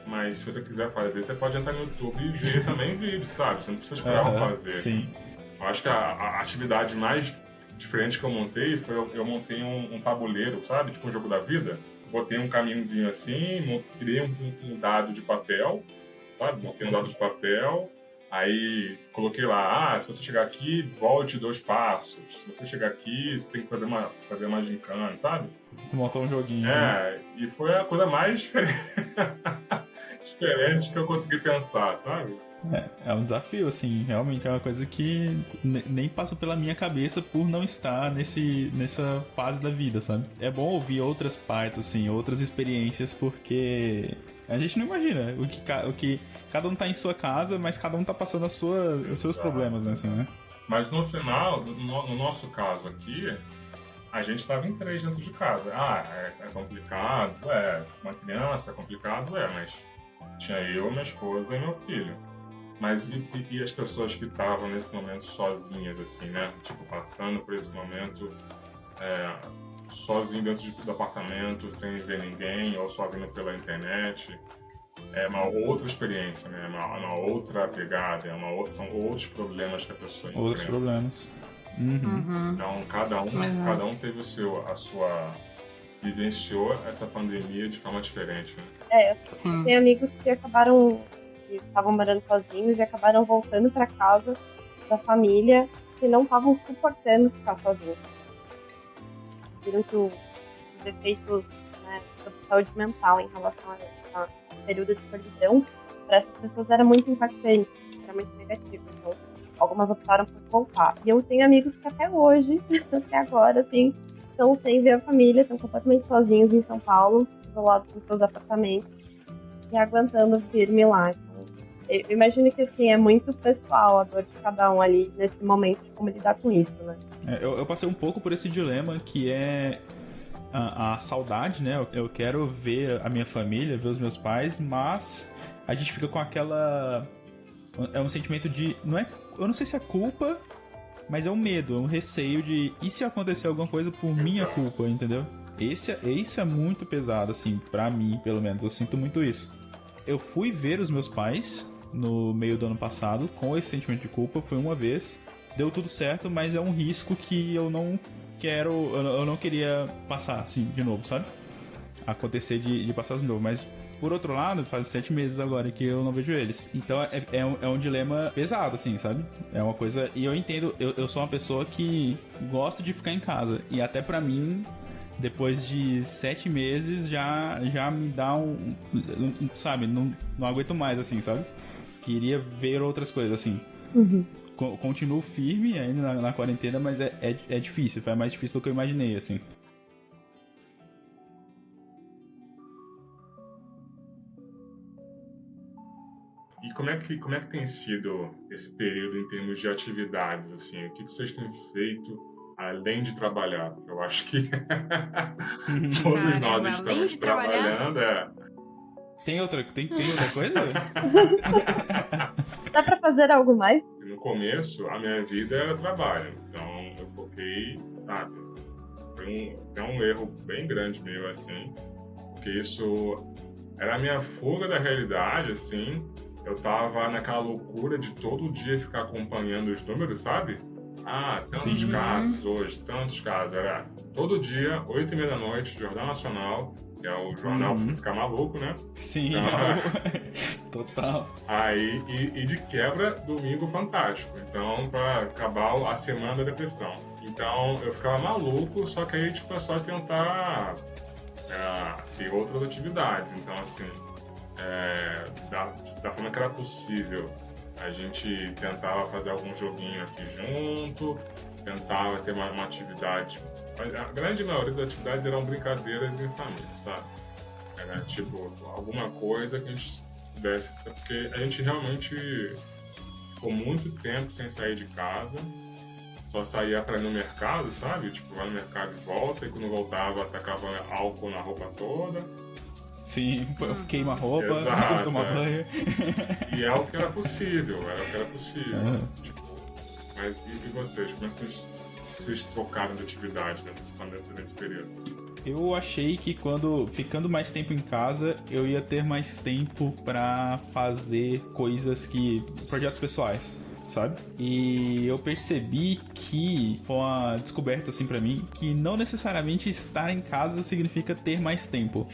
mas se você quiser fazer, você pode entrar no YouTube e ver também vídeos, sabe? Você não precisa esperar eu fazer. Sim. Eu acho que a atividade mais diferente que eu montei foi eu montei um tabuleiro, sabe? Tipo um jogo da vida. Botei um caminhozinho assim, criei um dado de papel, sabe? Montei um dado de papel, aí coloquei lá, se você chegar aqui, volte 2 passos. Se você chegar aqui, você tem que fazer uma gincana, sabe? Montou um joguinho. Né? E foi a coisa mais diferente que eu consegui pensar, sabe? É um desafio, assim, realmente é uma coisa que nem passa pela minha cabeça por não estar nessa fase da vida, sabe? É bom ouvir outras partes, assim, outras experiências, porque a gente não imagina o que cada um tá em sua casa, mas cada um tá passando os seus problemas, né, assim, né? Mas no final, no nosso caso aqui, a gente estava em 3 dentro de casa. É complicado, uma criança é complicado, mas tinha eu, minha esposa e meu filho. Mas e as pessoas que estavam nesse momento sozinhas, assim, né? Tipo, passando por esse momento sozinho dentro do apartamento, sem ver ninguém, ou só vendo pela internet. é uma outra experiência, né? Uma outra pegada, são outros problemas que a pessoa enfrenta. Outros problemas. Então, cada um teve vivenciou essa pandemia de forma diferente, né? Eu tenho amigos que estavam morando sozinhos e acabaram voltando para casa da família que não estavam suportando ficar sozinhos. Viram que os efeitos, né, sobre saúde mental em relação a período de solidão para essas pessoas era muito impactante, era muito negativo. Então, algumas optaram por voltar. E eu tenho amigos que até hoje, até agora, assim, estão sem ver a família, estão completamente sozinhos em São Paulo, isolados nos seus apartamentos e aguentando firme lá. Então, eu imagino que, assim, é muito pessoal a dor de cada um ali nesse momento de como lidar com isso, né? Eu passei um pouco por esse dilema que é a saudade, né? Eu quero ver a minha família, ver os meus pais, mas a gente fica com aquela... É um sentimento de... Eu não sei se é culpa, mas é um medo, é um receio de... E se acontecer alguma coisa por minha culpa, entendeu? Isso é muito pesado, assim, pra mim, pelo menos. Eu sinto muito isso. Eu fui ver os meus pais no meio do ano passado com esse sentimento de culpa. Foi uma vez. Deu tudo certo, mas é um risco que eu não queria passar, assim, de novo, sabe? Acontecer de passar de novo. Mas, por outro lado, faz 7 meses agora que eu não vejo eles. Então, é um dilema pesado, assim, sabe? É uma coisa... E eu entendo, eu sou uma pessoa que gosta de ficar em casa. E até pra mim, depois de 7 meses, já me dá sabe? Não aguento mais, assim, sabe? Queria ver outras coisas, assim. Continuo firme ainda na quarentena, mas é difícil. Foi mais difícil do que eu imaginei, assim. E como é que tem sido esse período em termos de atividades, assim? O que vocês têm feito além de trabalhar? Eu acho que todos nós estamos trabalhando. Tem outra coisa? Dá pra fazer algo mais? No começo, a minha vida era trabalho. Então, eu foquei, sabe? Foi um erro bem grande meu, assim. Porque isso era a minha fuga da realidade, assim. Eu tava naquela loucura de todo dia ficar acompanhando os números, sabe? Tantos casos hoje, tantos casos. Era todo dia, 8h30 da noite, Jornal Nacional, que é o jornal pra você ficar maluco, né? Sim, total. Aí, e de quebra, Domingo Fantástico. Então, pra acabar a semana da depressão. Então, eu ficava maluco, só que aí a gente começou a tentar ter outras atividades. Então, assim, da forma que era possível, a gente tentava fazer algum joguinho aqui junto, tentava ter uma atividade. A grande maioria das atividades eram brincadeiras em família, sabe? Era tipo alguma coisa que a gente pudesse, porque a gente realmente ficou muito tempo sem sair de casa, só saía pra ir no mercado, sabe? Tipo, vai no mercado e volta, e quando voltava atacava álcool na roupa toda. Sim, queima a roupa, toma banho. E é o que era possível, Tipo, mas e vocês? Como é que vocês trocaram de atividade nesse período? Eu achei que ficando mais tempo em casa, eu ia ter mais tempo pra fazer projetos pessoais, sabe? E eu percebi que foi uma descoberta, assim, pra mim, que não necessariamente estar em casa significa ter mais tempo,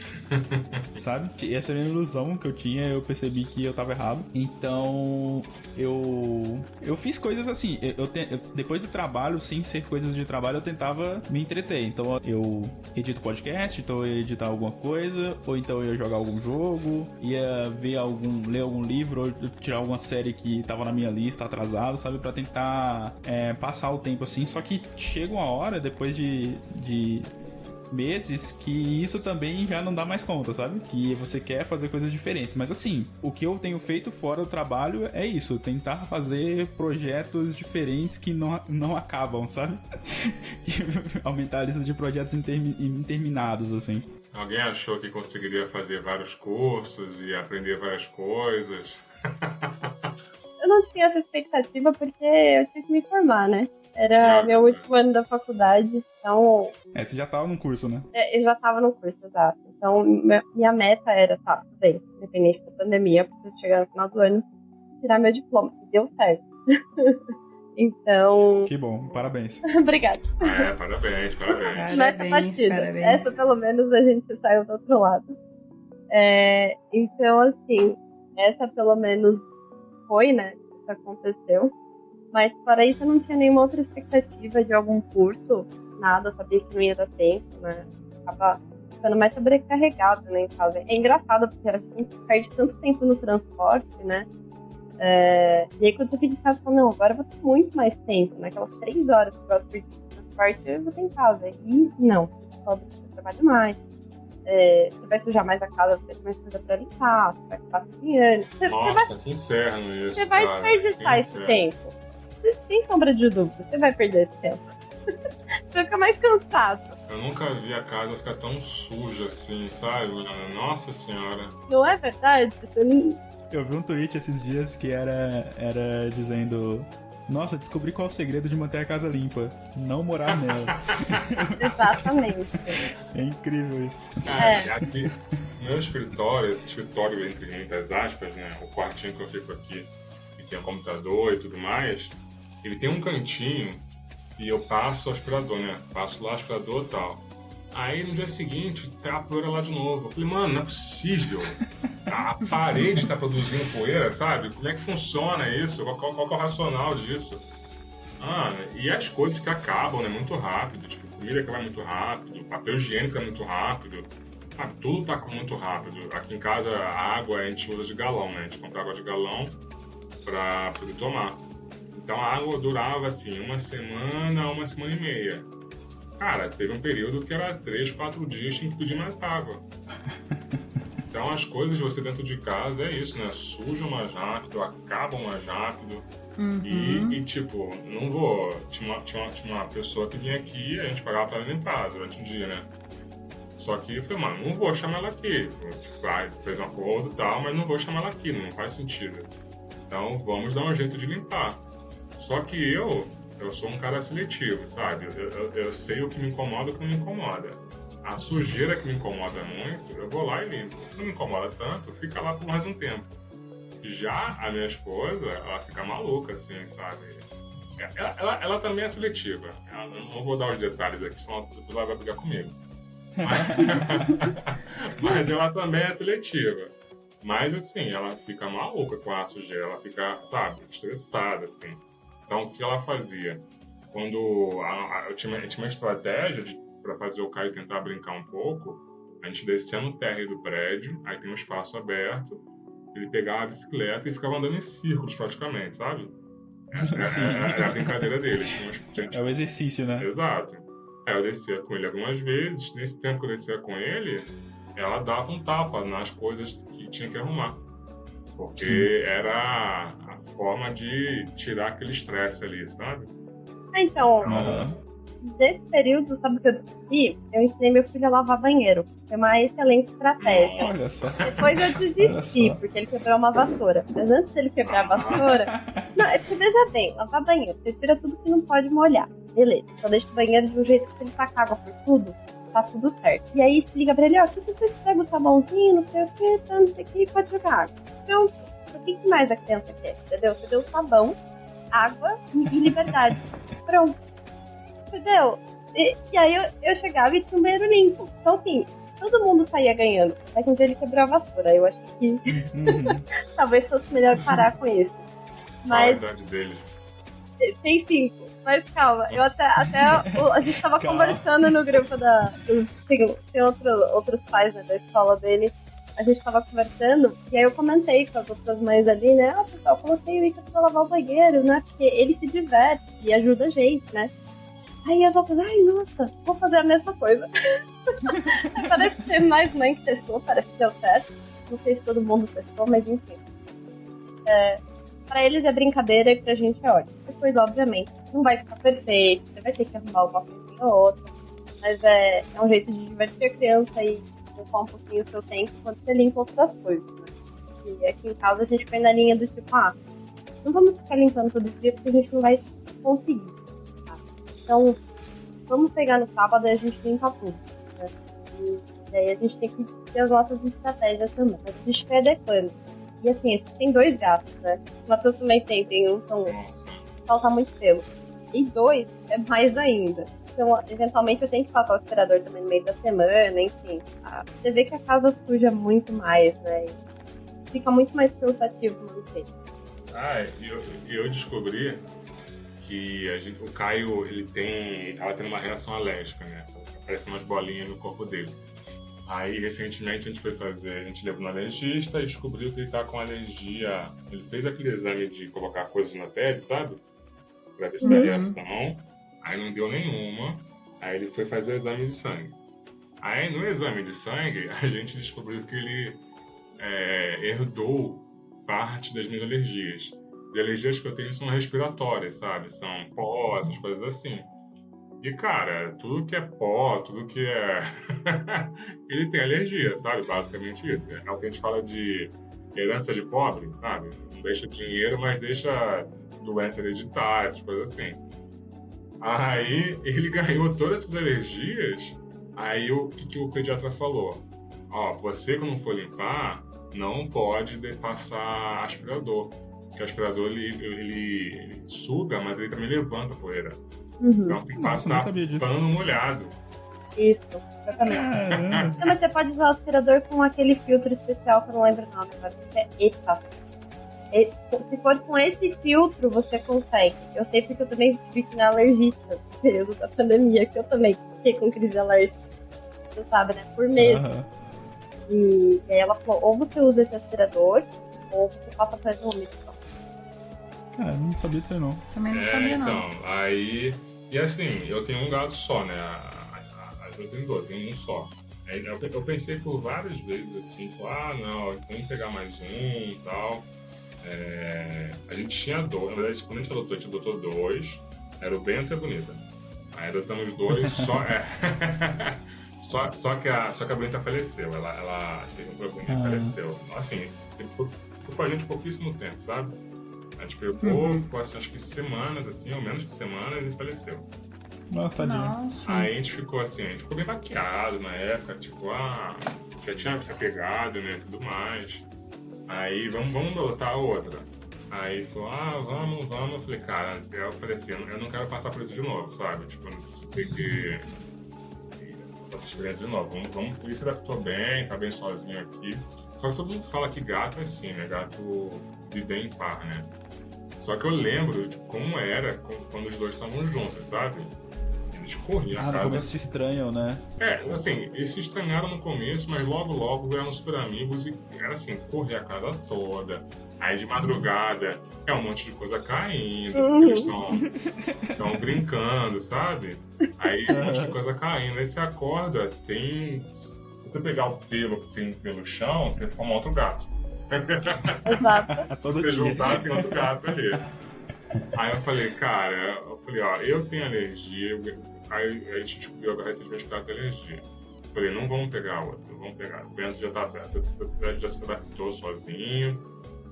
sabe? E essa era a ilusão que eu tinha, eu percebi que eu tava errado. Então, eu fiz coisas assim, depois do trabalho, sem ser coisas de trabalho, eu tentava me entreter. Então, eu edito podcast, então eu ia editar alguma coisa, ou então eu ia jogar algum jogo, ia ler algum livro, ou tirar alguma série que tava na minha lista atrasado, sabe? Pra tentar passar o tempo assim. Só que chega uma hora, depois de meses, que isso também já não dá mais conta, sabe? Que você quer fazer coisas diferentes. Mas assim, o que eu tenho feito fora do trabalho é isso, tentar fazer projetos diferentes que não acabam, sabe? Aumentar a lista de projetos interminados, assim. Alguém achou que conseguiria fazer vários cursos e aprender várias coisas? Eu não tinha essa expectativa porque eu tinha que me formar, né? Era meu último ano da faculdade, então... Você já tava num curso, né? Eu já tava no curso, exato. Então, minha meta era, tá, tudo bem, independente da pandemia, preciso chegar no final do ano, tirar meu diploma. E deu certo. Então... Que bom, parabéns. Obrigada. Parabéns. Parabéns. Essa, pelo menos, a gente saiu do outro lado. Então, assim, essa, pelo menos, foi, né? Isso aconteceu. Mas, para isso, eu não tinha nenhuma outra expectativa de algum curso. Nada, sabia que não ia dar tempo, né? Acaba ficando mais sobrecarregado, né, em casa. É engraçado, porque a gente perde tanto tempo no transporte, né? E aí, quando eu fico em casa, eu falo, não, agora eu vou ter muito mais tempo, né? Aquelas 3 horas que eu gosto de transporte, eu vou ter em casa. E não, você trabalha mais. Você vai sujar mais a casa, você tem mais coisa pra limpar, você vai ficar cozinhando. Nossa, que inferno isso. Você vai desperdiçar esse tempo. Sem sombra de dúvida, você vai perder esse tempo. Você vai ficar mais cansado. Eu nunca vi a casa ficar tão suja assim, sabe? Nossa senhora. Não é verdade? Eu vi um tweet esses dias que era dizendo: nossa, descobri qual é o segredo de manter a casa limpa. Não morar nela. Exatamente. É incrível isso. Aqui, meu escritório, esse escritório entre muitas aspas, né? O quartinho que eu fico aqui, que tem um computador e tudo mais, ele tem um cantinho e eu passo o aspirador, né? Passo lá o aspirador e tal. Aí no dia seguinte, tá a poeira lá de novo. Eu falei, mano, não é possível. A parede tá produzindo poeira, sabe? Como é que funciona isso? Qual que é o racional disso? E as coisas que acabam, né? Muito rápido. Tipo, comida acaba muito rápido, papel higiênico é muito rápido. Tudo tá muito rápido. Aqui em casa, a água a gente usa de galão, né? A gente compra água de galão pra poder tomar. Então a água durava, assim, uma semana e meia. Cara, teve um período que era 3, 4 dias, tinha que pedir mais água. Então as coisas de você dentro de casa é isso, né? Sujam mais rápido, acabam mais rápido. E tipo, não vou... Tinha uma pessoa que vinha aqui e a gente pagava pra limpar durante o dia, né? Só que eu falei, mano, não vou chamar ela aqui. Fez um acordo e tal, mas não vou chamar ela aqui, não faz sentido. Então vamos dar um jeito de limpar. Só que eu sou um cara seletivo, sabe? Eu sei o que me incomoda e o que não me incomoda. A sujeira que me incomoda muito, eu vou lá e limpo. Se não me incomoda tanto, fica lá por mais um tempo. Já a minha esposa, ela fica maluca, assim, sabe? Ela também é seletiva. Eu não vou dar os detalhes aqui, senão ela vai brigar comigo. Mas ela também é seletiva. Mas, assim, ela fica maluca com a sujeira. Ela fica, sabe, estressada, assim. Então, o que ela fazia? Quando eu tinha uma estratégia para fazer o Caio tentar brincar um pouco, a gente descia no térreo do prédio, aí tem um espaço aberto, ele pegava a bicicleta e ficava andando em círculos praticamente, sabe? Era a brincadeira dele. É o exercício, né? Exato. Aí eu descia com ele algumas vezes, nesse tempo que eu descia com ele, ela dava um tapa nas coisas que tinha que arrumar. Porque era a forma de tirar aquele estresse ali, sabe? Então, nesse período, sabe o que eu descobri? Eu ensinei meu filho a lavar banheiro. Foi uma excelente estratégia. Olha só. Depois eu desisti, porque ele quebrou uma vassoura. Mas antes dele quebrar a vassoura... Não, é porque veja bem, lavar banheiro, você tira tudo que não pode molhar. Beleza, só deixa o banheiro de um jeito que ele taca água por tudo, tá tudo certo. E aí se liga pra ele, aqui você só esfrega o sabãozinho, não sei o que, tá, não sei o que, pode jogar água. Então, o que mais a criança quer? Entendeu? Você deu sabão, água e liberdade. Pronto. Entendeu? E aí eu chegava e tinha um banheiro limpo. Então, assim, todo mundo saía ganhando. Aí um dia ele quebrou a vassoura. Eu acho que talvez fosse melhor parar com isso. Mas... Qual a idade dele? Tem 5. Mas calma, eu até a gente tava conversando no grupo tem outros pais, né, da escola dele. A gente tava conversando, e aí eu comentei com as outras mães ali, né? Pessoal, coloquei o Icaro pra lavar o banheiro, né? Porque ele se diverte e ajuda a gente, né? Aí as outras, nossa, vou fazer a mesma coisa. Parece que teve mais mãe que testou, parece que deu certo. Não sei se todo mundo testou, mas enfim. Pra eles é brincadeira e pra gente é ótimo. Depois, obviamente, não vai ficar perfeito, você vai ter que arrumar uma coisinha ou outra. Mas é um jeito de divertir a criança e ocupar um pouquinho o seu tempo quando você limpa outras coisas, né? E aqui em casa a gente foi na linha do tipo, não vamos ficar limpando todo dia porque a gente não vai conseguir. Tá? Então, vamos pegar no sábado e a gente limpa tudo, né? E aí a gente tem que ter as nossas estratégias também. Mas a gente foi adequando. E assim, tem 2 gatos, né? O Matheus também tem um, então falta muito pelo. E 2 é mais ainda. Então, eventualmente eu tenho que passar o aspirador também no meio da semana, enfim. Você vê que a casa suja muito mais, né? E fica muito mais cansativo manter. Eu descobri que o Caio, tava tendo uma reação alérgica, né? Aparecem umas bolinhas no corpo dele. Aí, recentemente, a gente levou no alergista e descobriu que ele tá com alergia. Ele fez aquele exame de colocar coisas na pele, sabe? Pra ver se dá reação. Aí não deu nenhuma. Aí ele foi fazer o exame de sangue. Aí, no exame de sangue, a gente descobriu que ele herdou parte das minhas alergias. As alergias que eu tenho são respiratórias, sabe? São pó, essas coisas assim. E, cara, tudo que é pó, tudo que é... ele tem alergia, sabe? Basicamente isso. É o que a gente fala de herança de pobre, sabe? Não deixa dinheiro, mas deixa doença hereditária, essas coisas assim. Aí, ele ganhou todas essas alergias. Aí, o que o pediatra falou? Ó, você, quando for limpar, não pode passar aspirador. Porque o aspirador, ele suga, mas ele também levanta a poeira. Então, você tem que passar pano molhado. Isso, exatamente. Não, mas você pode usar o aspirador com aquele filtro especial que eu não lembro o nome, mas é ETA. Se for com esse filtro, você consegue. Eu sei porque eu também tive que ir na alergista no período da pandemia, que eu também fiquei com crise alérgica. Você sabe, né? Por mês. E aí ela falou, ou você usa esse aspirador, ou você passa pano úmido. Não sabia disso aí não. Também não sabia não. Então, aí... E assim, eu tenho um gato só, né? Eu tenho 2, tenho um só. Eu pensei por várias vezes assim, não, vamos pegar mais um e tal. A gente tinha 2, na verdade, quando a gente adotou 2, era o Bento e a Bonita. Aí adotamos 2, só que a Bonita faleceu, ela teve um problema e faleceu. Assim, ficou com a gente pouquíssimo tempo, sabe? A gente pegou, ficou assim, acho que semanas, assim, ou menos que semanas, e faleceu. Nossa. Aí a gente ficou assim, a gente ficou bem baqueado na época, tipo, já tinha se apegado, né, e tudo mais. Aí, vamos adotar a outra. Aí falou, vamos. Eu falei, cara, eu falei assim, eu não quero passar por isso de novo, sabe? Tipo, não tem que passar essa experiência de novo. Vamos, ele se adaptou bem, tá bem sozinho aqui. Só que todo mundo fala que gato é assim, né? Gato vive bem em par, né? Só que eu lembro de como era quando os 2 estavam juntos, sabe? Eles corriam a casa. No começo se estranham, né? Assim, eles se estranharam no começo, mas logo eram super amigos e era assim, correr a casa toda. Aí de madrugada é um monte de coisa caindo, eles estão brincando, sabe? Aí um monte de coisa caindo. Aí você acorda, se você pegar o pelo que tem pelo chão, você forma outro gato. Exato. Se você juntar, tem outro gato ali. Aí eu falei, cara, eu tenho alergia. Aí a gente descobriu agora recentemente que ela tem alergia. Eu falei, não vamos pegar outro, vamos pegar. O Bento já tá aberto, já se adaptou sozinho.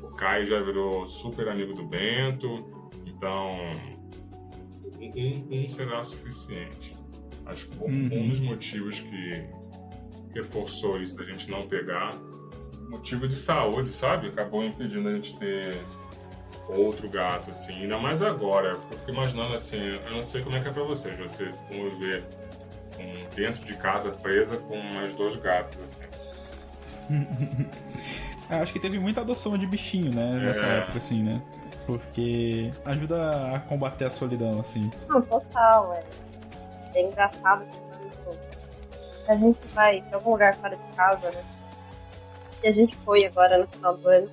O Caio já virou super amigo do Bento. Então, um será suficiente. Acho que um dos motivos que reforçou isso da gente não pegar, motivo de saúde, sabe? Acabou impedindo a gente ter outro gato, assim. Ainda mais agora. Eu fico imaginando assim, eu não sei como é que é pra vocês conviver dentro de casa presa com mais 2 gatos, assim. Acho que teve muita adoção de bichinho, né? Nessa época, assim, né? Porque ajuda a combater a solidão, assim. Não, total, é engraçado que a gente vai pra algum lugar fora de casa, né? E a gente foi agora no final do ano,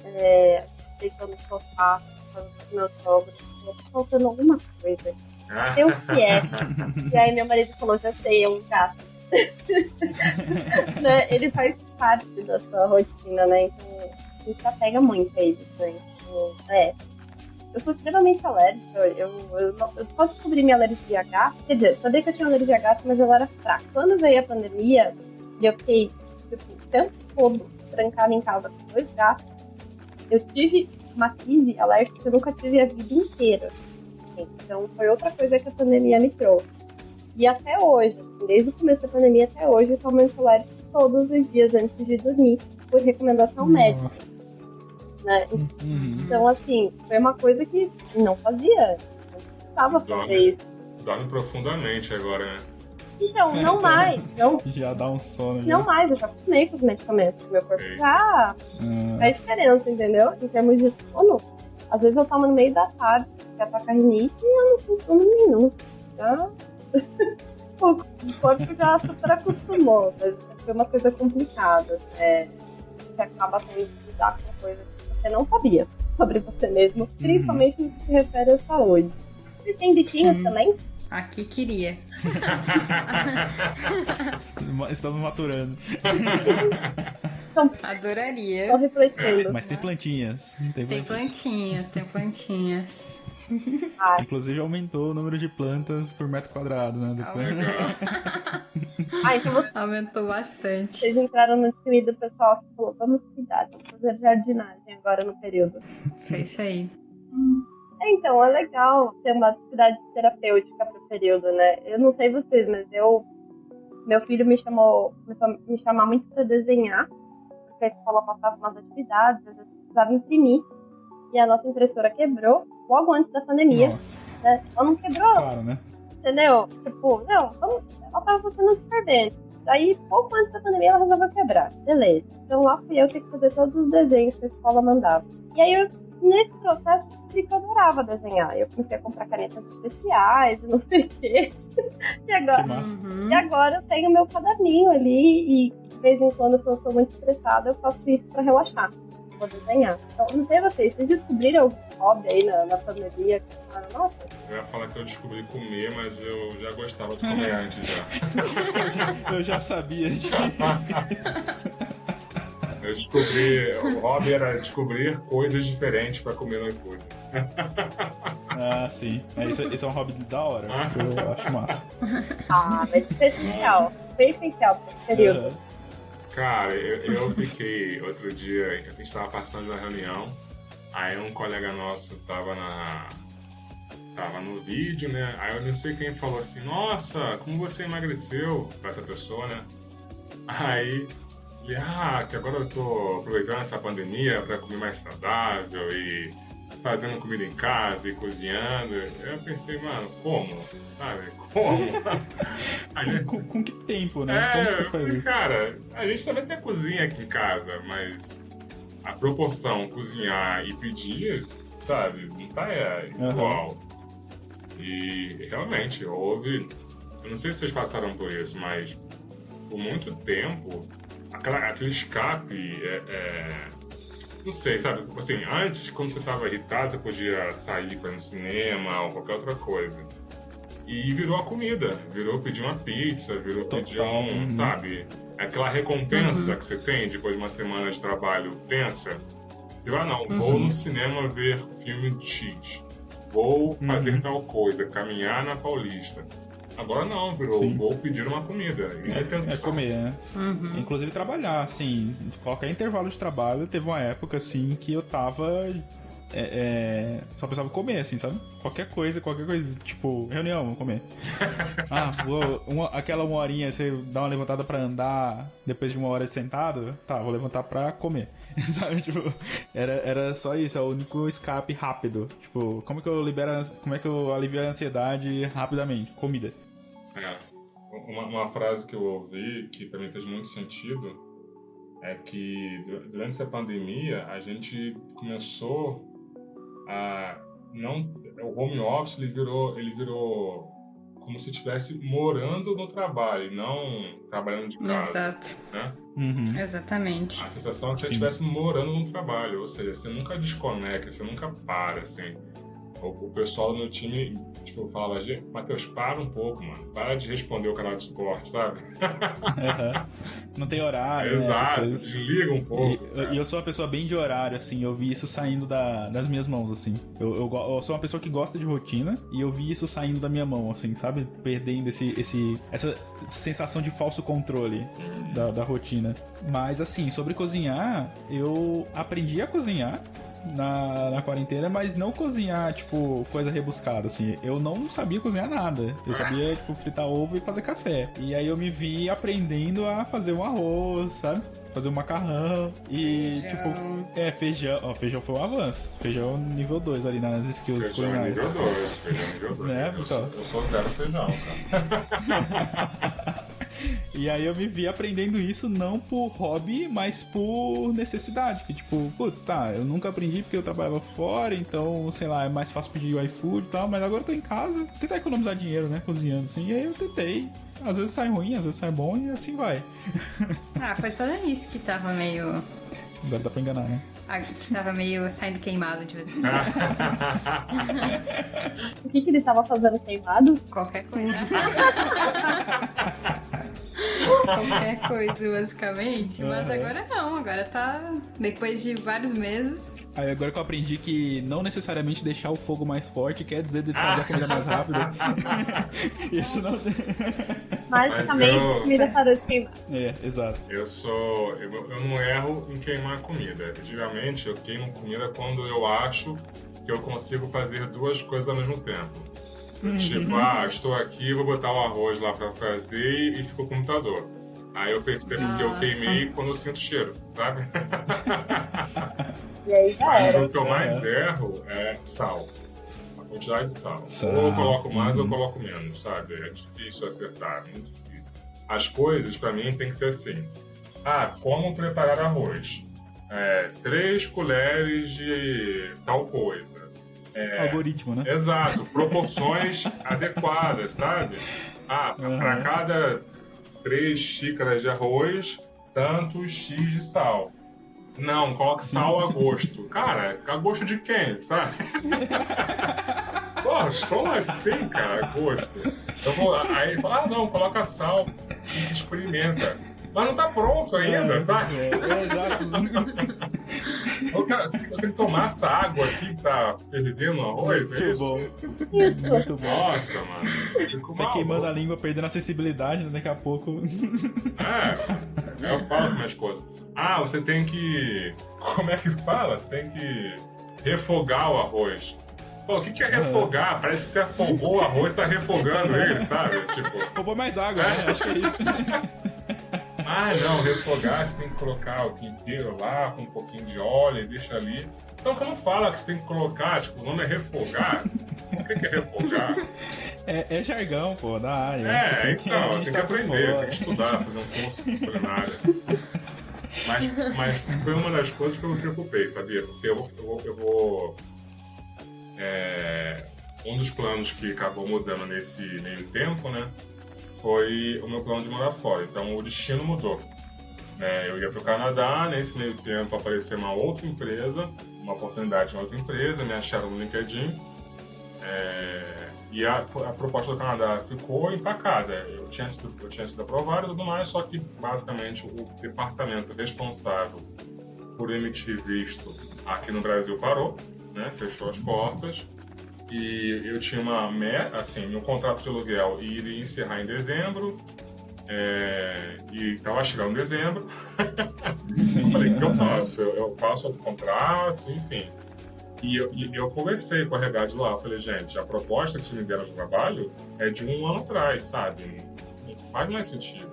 deitou no sofá, falando com meu sogro, tá faltando alguma coisa. Não sei o que é. E aí meu marido falou, já sei, é um gato. Né? Ele faz parte da sua rotina, né? Então a gente se apega muito a ele, né? Então, eu sou extremamente alérgica. Eu só descobri minha alergia a gato. Quer dizer, eu sabia que eu tinha alergia a gato, mas ela era fraca. Quando veio a pandemia, eu fiquei o tempo todo trancada em casa com 2 gatos. Eu tive uma crise alérgica que eu nunca tive a vida inteira. Então foi outra coisa que a pandemia me trouxe. E até hoje, assim, desde o começo da pandemia até hoje, eu tomo antialérgico todos os dias antes de dormir, por recomendação médica. Né? Então, assim, foi uma coisa que não fazia antes. Não precisava fazer isso. Dorme profundamente agora, né? Então, não mais. Não, já dá um sono. Não já. mais, eu já acostumei com os medicamentos. Meu corpo já faz diferença, entendeu? Em termos de sono. Às vezes eu tomo no meio da tarde, que ataca a rinite, e eu não funciono nenhum. Já... o corpo já super acostumou, mas foi uma coisa complicada. Você acaba tendo que lidar com coisas que você não sabia sobre você mesmo, principalmente no que se refere à saúde. Vocês têm bichinhos também? Aqui queria. Estamos maturando. Adoraria. Estou refletindo. Mas tem plantinhas. Tem plantinhas. Inclusive aumentou o número de plantas por metro quadrado, né? Então aumentou bastante. Vocês entraram no time do pessoal que falou, vamos cuidar, vamos fazer jardinagem agora no período. Foi isso aí. Então, é legal ter uma atividade terapêutica pro período, né? Eu não sei vocês, mas meu filho começou a me chamar muito para desenhar, porque a escola passava umas atividades, às vezes precisava imprimir, e a nossa impressora quebrou logo antes da pandemia. Né? Ela não quebrou, claro, né? Entendeu? Tipo, ela tava funcionando super bem. Daí, pouco antes da pandemia, ela resolveu quebrar. Beleza. Então lá fui eu ter que fazer todos os desenhos que a escola mandava. E aí, nesse processo, eu adorava desenhar. Eu comecei a comprar canetas especiais e não sei o quê. E agora eu tenho meu caderninho ali e de vez em quando, se eu estou muito estressada, eu faço isso pra relaxar. Vou desenhar. Então, não sei vocês descobriram algum hobby aí na pandemia? Nossa. Eu ia falar que eu descobri comer, mas eu já gostava de comer antes já. eu já sabia disso. Eu descobri, o hobby era descobrir coisas diferentes pra comer no iFood. Sim. Esse é um hobby da hora. Eu acho massa. Mas isso é essencial. Foi essencial para esse período. Cara, eu fiquei outro dia, a gente estava participando de uma reunião, aí um colega nosso tava no vídeo, né? Aí eu não sei quem falou assim, nossa, como você emagreceu, pra essa pessoa, né? Aí ele, que agora eu tô aproveitando essa pandemia pra comer mais saudável e fazendo comida em casa e cozinhando. Eu pensei, mano, como? Sabe? Como? Com que tempo, né? Como você faz isso? Cara, a gente também tem cozinha aqui em casa, mas a proporção cozinhar e pedir, sabe, não tá igual. E realmente houve, eu não sei se vocês passaram por isso, mas por muito tempo aquele escape não sei, sabe? Assim, antes, quando você estava irritado, você podia sair para ir no cinema ou qualquer outra coisa. E virou a comida. Virou pedir uma pizza, virou pedir sabe? Aquela recompensa que você tem depois de uma semana de trabalho tensa. Você vai, vou no cinema ver filme de X. Vou fazer tal coisa, caminhar na Paulista. Agora não, virou, vou pedir uma comida. Comer, né? Inclusive trabalhar, assim, qualquer intervalo de trabalho, teve uma época, assim, que eu tava... só precisava comer, assim, sabe? Qualquer coisa, tipo, reunião, vamos comer. Aquela uma horinha, você dá uma levantada pra andar depois de uma hora sentado, vou levantar pra comer. Sabe, tipo, era só isso, é o único escape rápido. Tipo, como é que eu alivio a ansiedade rapidamente? Comida. Uma frase que eu ouvi, que também fez muito sentido, é que durante essa pandemia a gente começou a o home office ele virou como se estivesse morando no trabalho, não trabalhando de casa. Exato. Né? Exatamente. A sensação é que você estivesse morando no trabalho, ou seja, você nunca desconecta, você nunca para, assim. O pessoal no time, tipo, falava, Matheus, para um pouco, mano. Para de responder o canal de suporte, sabe? Não tem horário, exato, né? desliga um pouco. E eu sou uma pessoa bem de horário, assim. Eu vi isso saindo das minhas mãos, assim. Eu sou uma pessoa que gosta de rotina e eu vi isso saindo da minha mão, assim, sabe? Perdendo essa sensação de falso controle da rotina. Mas, assim, sobre cozinhar, eu aprendi a cozinhar na quarentena, mas não cozinhar, tipo, coisa rebuscada, assim. Eu não sabia cozinhar nada. Eu sabia, tipo, fritar ovo e fazer café. E aí eu me vi aprendendo a fazer um arroz, sabe? Fazer um macarrão e, Feijão. tipo... feijão. Ó, feijão foi um avanço. Feijão nível 2 ali nas skills Feijão culinárias. nível 2, feijão nível 2. Né, então. Eu sou zero feijão, cara. E aí eu me vi aprendendo isso não por hobby, mas por necessidade. Que tipo, putz, tá, eu nunca aprendi porque eu trabalhava fora, então, sei lá, é mais fácil pedir o iFood e tal, mas agora eu tô em casa, tentar economizar dinheiro, né, cozinhando assim, e aí eu tentei. Às vezes sai ruim, às vezes sai bom e assim vai. Foi só no início que tava meio... Agora dá pra enganar, né? Que tava meio saindo queimado de vez em quando. O que ele tava fazendo queimado? Qualquer coisa. Qualquer coisa, basicamente. Mas agora não, agora tá... Depois de vários meses... Aí agora que eu aprendi que não necessariamente deixar o fogo mais forte quer dizer de fazer a comida mais rápida. Isso não... Magicamente, a comida parou de queimar. Exato. Eu não erro em queimar comida. Geralmente eu queimo comida quando eu acho que eu consigo fazer duas coisas ao mesmo tempo. Tipo, estou aqui, vou botar o arroz lá pra fazer e fico com o computador. Aí eu percebo que eu queimei quando eu sinto cheiro, sabe? E aí já era. Mas o que eu mais erro é sal. A quantidade de sal. Ou eu coloco mais ou eu coloco menos, sabe? É difícil acertar, é muito difícil. As coisas, pra mim, tem que ser assim. Como preparar arroz? 3 colheres de tal coisa. Algoritmo, né? Exato, proporções adequadas, sabe? Para cada 3 xícaras de arroz, tantos X de sal. Não, coloca sal a gosto. Cara, a gosto de quem, sabe? Pô, como assim, cara, a gosto? Aí ele fala, não, coloca sal e experimenta. Mas não tá pronto ainda, sabe? Exato. Eu tenho que tomar essa água aqui que tá fervendo no arroz, é isso? Bom. Muito bom. Nossa, mano. Você queimando a língua, perdendo a sensibilidade, né? Daqui a pouco... Eu falo com minha esposa. Você tem que... Como é que fala? Você tem que refogar o arroz. Pô, o que é refogar? Parece que você afogou o arroz e tá refogando ele, sabe? Tipo... Roubou mais água, né? Acho que é isso. Não, refogar, você tem que colocar o tempero lá com um pouquinho de óleo e deixa ali. Então, como fala que você tem que colocar, tipo, o nome é refogar? O que é refogar? É jargão, pô, da área. Tem que aprender, tem que estudar, fazer um curso de culinária. Mas foi uma das coisas que eu me preocupei, sabia? Porque eu vou um dos planos que acabou mudando nesse meio tempo, né? Foi o meu plano de morar fora. Então o destino mudou. Eu ia para o Canadá, nesse meio tempo apareceu uma outra empresa, uma oportunidade de uma outra empresa, me acharam no LinkedIn. E a proposta do Canadá ficou empacada. Eu tinha sido aprovado e tudo mais, só que basicamente o departamento responsável por emitir visto aqui no Brasil parou, né? Fechou as portas. E eu tinha uma meta, assim, meu contrato de aluguel iria encerrar em dezembro, e estava chegando em dezembro. Eu falei, o que eu faço? Eu faço outro contrato, enfim. E eu conversei com a Regade lá, eu falei, gente, a proposta que vocês me deram de trabalho é de 1 ano atrás, sabe? Não faz mais sentido.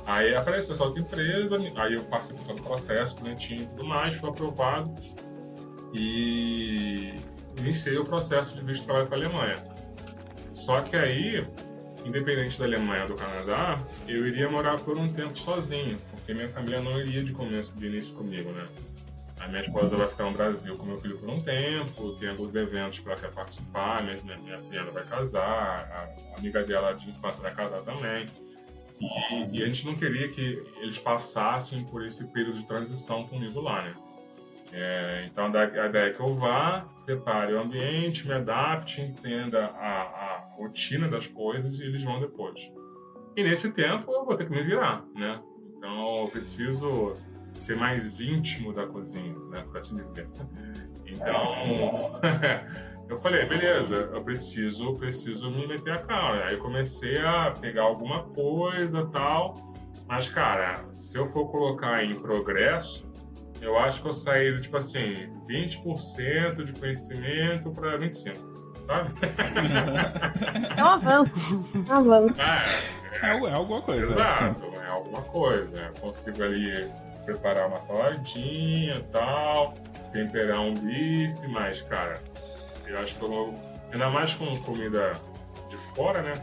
Aí apareceu essa outra empresa, aí eu passei por todo o processo, bonitinho e tudo mais, fui aprovado. E iniciei o processo de visto de trabalho para a Alemanha. Só que aí, independente da Alemanha ou do Canadá, eu iria morar por um tempo sozinho, porque minha família não iria de início comigo, né? A minha esposa vai ficar no Brasil com meu filho por um tempo, tem alguns eventos que ela quer participar, minha filha vai casar, a amiga dela de infância vai casar também. E a gente não queria que eles passassem por esse período de transição comigo lá, né? Então a ideia é que eu vá, prepare o ambiente, me adapte, entenda a rotina das coisas e eles vão depois. E nesse tempo eu vou ter que me virar, né? Então eu preciso ser mais íntimo da cozinha, né? Por assim dizer. Então eu falei, beleza, eu preciso me meter a cara. Aí eu comecei a pegar alguma coisa e tal, mas cara, se eu for colocar em progresso, Eu acho que eu saí, tipo assim, 20% de conhecimento para 25%, sabe? É um avanço. É um avanço. É alguma coisa. Exato, é alguma coisa. Eu consigo ali preparar uma saladinha e tal, temperar um bife, mas, cara, eu acho que eu ainda mais com comida de fora, né?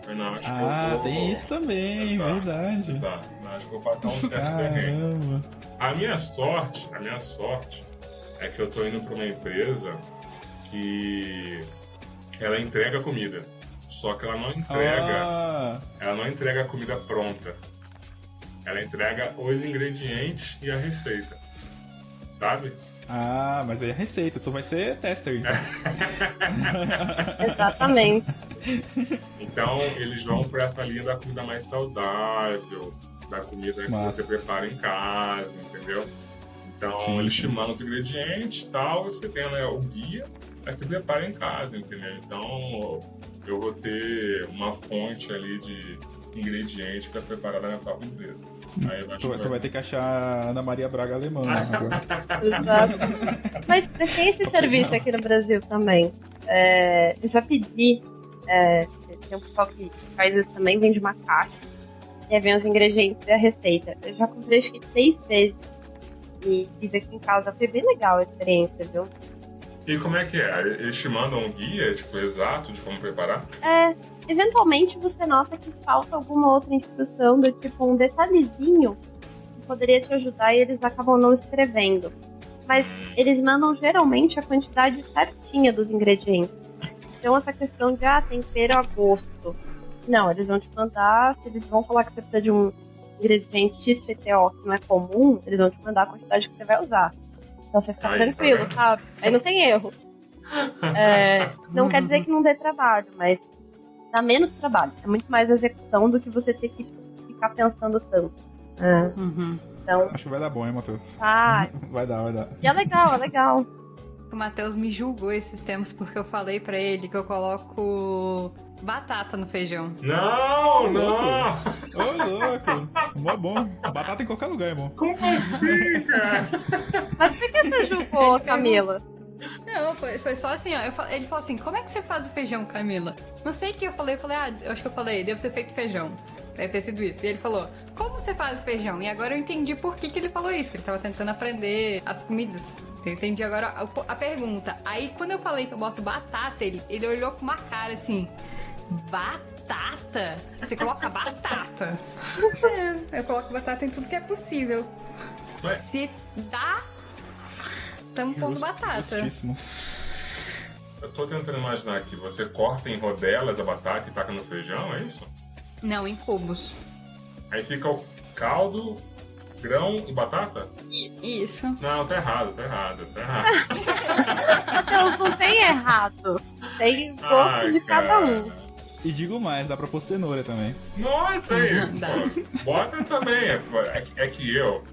Eu não acho que eu vou... tem isso também, verdade. Exato. Eu acho que eu vou passar um certo perrengue. A minha sorte é que eu tô indo para uma empresa que ela entrega comida. Só que ela não entrega a comida pronta. Ela entrega os ingredientes e a receita. Sabe? Mas aí a receita, tu vai ser tester, então. Exatamente. Então, eles vão por essa linha da comida mais saudável, da comida que você prepara em casa, entendeu? Então, sim, eles te mandam os ingredientes e tal, você tem, né, o guia, aí você prepara em casa, entendeu? Então, eu vou ter uma fonte ali de ingredientes para preparar na minha própria empresa. Aí tu vai ter que achar a Ana Maria Braga alemã agora. Exato. Mas tem esse serviço aqui no Brasil também. Eu já pedi, tem um pessoal que faz isso também, vende uma caixa, e aí vem os ingredientes e a receita. Eu já comprei acho que 3 vezes e fiz aqui em casa, foi bem legal a experiência, viu? E como é que é? Eles te mandam um guia, tipo, exato de como preparar? Eventualmente você nota que falta alguma outra instrução, do tipo um detalhezinho que poderia te ajudar e eles acabam não escrevendo. Mas eles mandam geralmente a quantidade certinha dos ingredientes. Então essa questão de tempero a gosto. Não, eles vão te mandar, se eles vão falar que você precisa de um ingrediente XPTO que não é comum, eles vão te mandar a quantidade que você vai usar. Então você fica tranquilo, sabe? Aí não tem erro. Não quer dizer que não dê trabalho, mas dá menos trabalho. É muito mais execução do que você ter que ficar pensando tanto. Então, acho que vai dar bom, hein, Matheus? Vai dar. E é legal. O Matheus me julgou esses tempos porque eu falei pra ele que eu coloco batata no feijão. Não! Ô, louco! Mó bom. Batata em qualquer lugar é bom. Como assim, cara? Mas por que você julgou, Camila? Não, foi só assim, ó. Ele falou assim, como é que você faz o feijão, Camila? Não sei o que eu falei. Eu acho que eu falei, devo ter feito feijão. Deve ter sido isso. E ele falou, como você faz o feijão? E agora eu entendi por que ele falou isso. Que ele tava tentando aprender as comidas. Eu entendi agora a pergunta. Aí, quando eu falei que eu boto batata, ele olhou com uma cara assim... Batata? Você coloca batata? Eu coloco batata em tudo que é possível. Ué? Se dá... Tamo pondo batata. Justíssimo. Eu tô tentando imaginar aqui, você corta em rodelas a batata e taca no feijão, é isso? Não, em cubos. Aí fica o caldo, grão e batata? Isso. Não, tá errado. Matheus, não tem errado. Tem gosto de cada um. E digo mais, dá pra pôr cenoura também. Nossa, aí. Bota também. É que eu,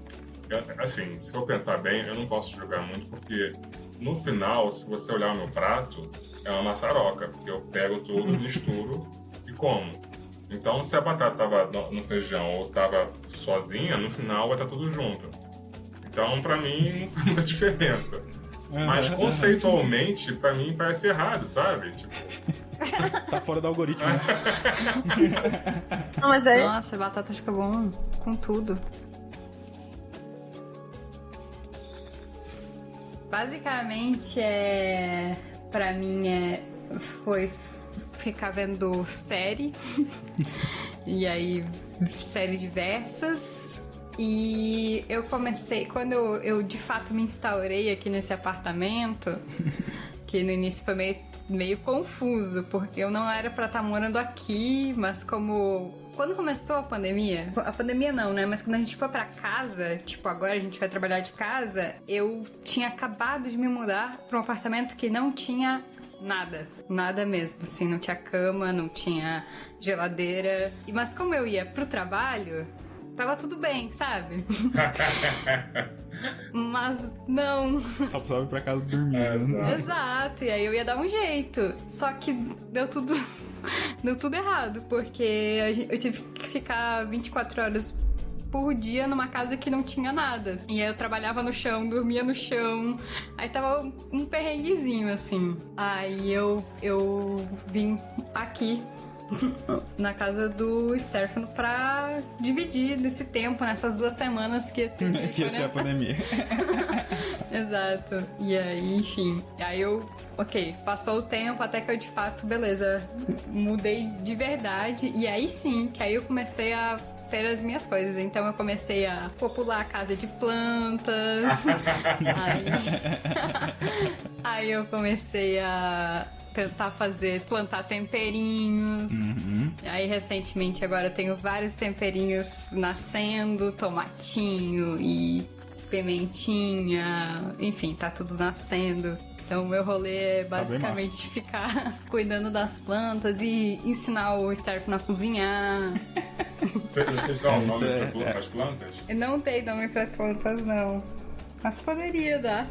assim, se for pensar bem, eu não posso jogar muito, porque no final, se você olhar o meu prato, é uma maçaroca, porque eu pego tudo, misturo e como. Então, se a batata tava no feijão ou tava sozinha, no final vai estar tudo junto. Então, pra mim, não tem muita diferença. Mas conceitualmente, pra mim, parece errado, sabe? Tipo... Tá fora do algoritmo. Não, mas é... Nossa, a batata fica bom com tudo. Basicamente, pra mim, foi ficar vendo série. E aí, série diversas. E eu comecei, quando eu de fato me instaurei aqui nesse apartamento, que no início foi meio confuso, porque eu não era pra estar morando aqui, mas quando começou a pandemia não, né? Mas quando a gente foi pra casa, tipo, agora a gente vai trabalhar de casa, eu tinha acabado de me mudar pra um apartamento que não tinha nada mesmo, assim, não tinha cama, não tinha geladeira. Mas como eu ia pro trabalho, tava tudo bem, sabe? Mas não. Só precisava ir pra casa dormir, né? Exato, e aí eu ia dar um jeito. Só que deu tudo errado, porque eu tive que ficar 24 horas por dia numa casa que não tinha nada. E aí eu trabalhava no chão, dormia no chão. Aí tava um perrenguezinho, assim. Aí eu vim aqui na casa do Stefano pra dividir desse tempo, nessas 2 semanas que esse Que ia ser a pandemia. Exato. E aí, enfim. Aí ok, passou o tempo até que eu de fato, beleza, mudei de verdade. E aí sim, que aí eu comecei a ter as minhas coisas. Então eu comecei a popular a casa de plantas. Aí eu comecei a tentar plantar temperinhos. Aí recentemente agora eu tenho vários temperinhos nascendo, tomatinho e pimentinha, enfim, tá tudo nascendo. Então o meu rolê é basicamente ficar cuidando das plantas e ensinar o Stefano a cozinhar. Vocês dão nome para as plantas? Eu não dei nome pras plantas, não. Mas poderia dar.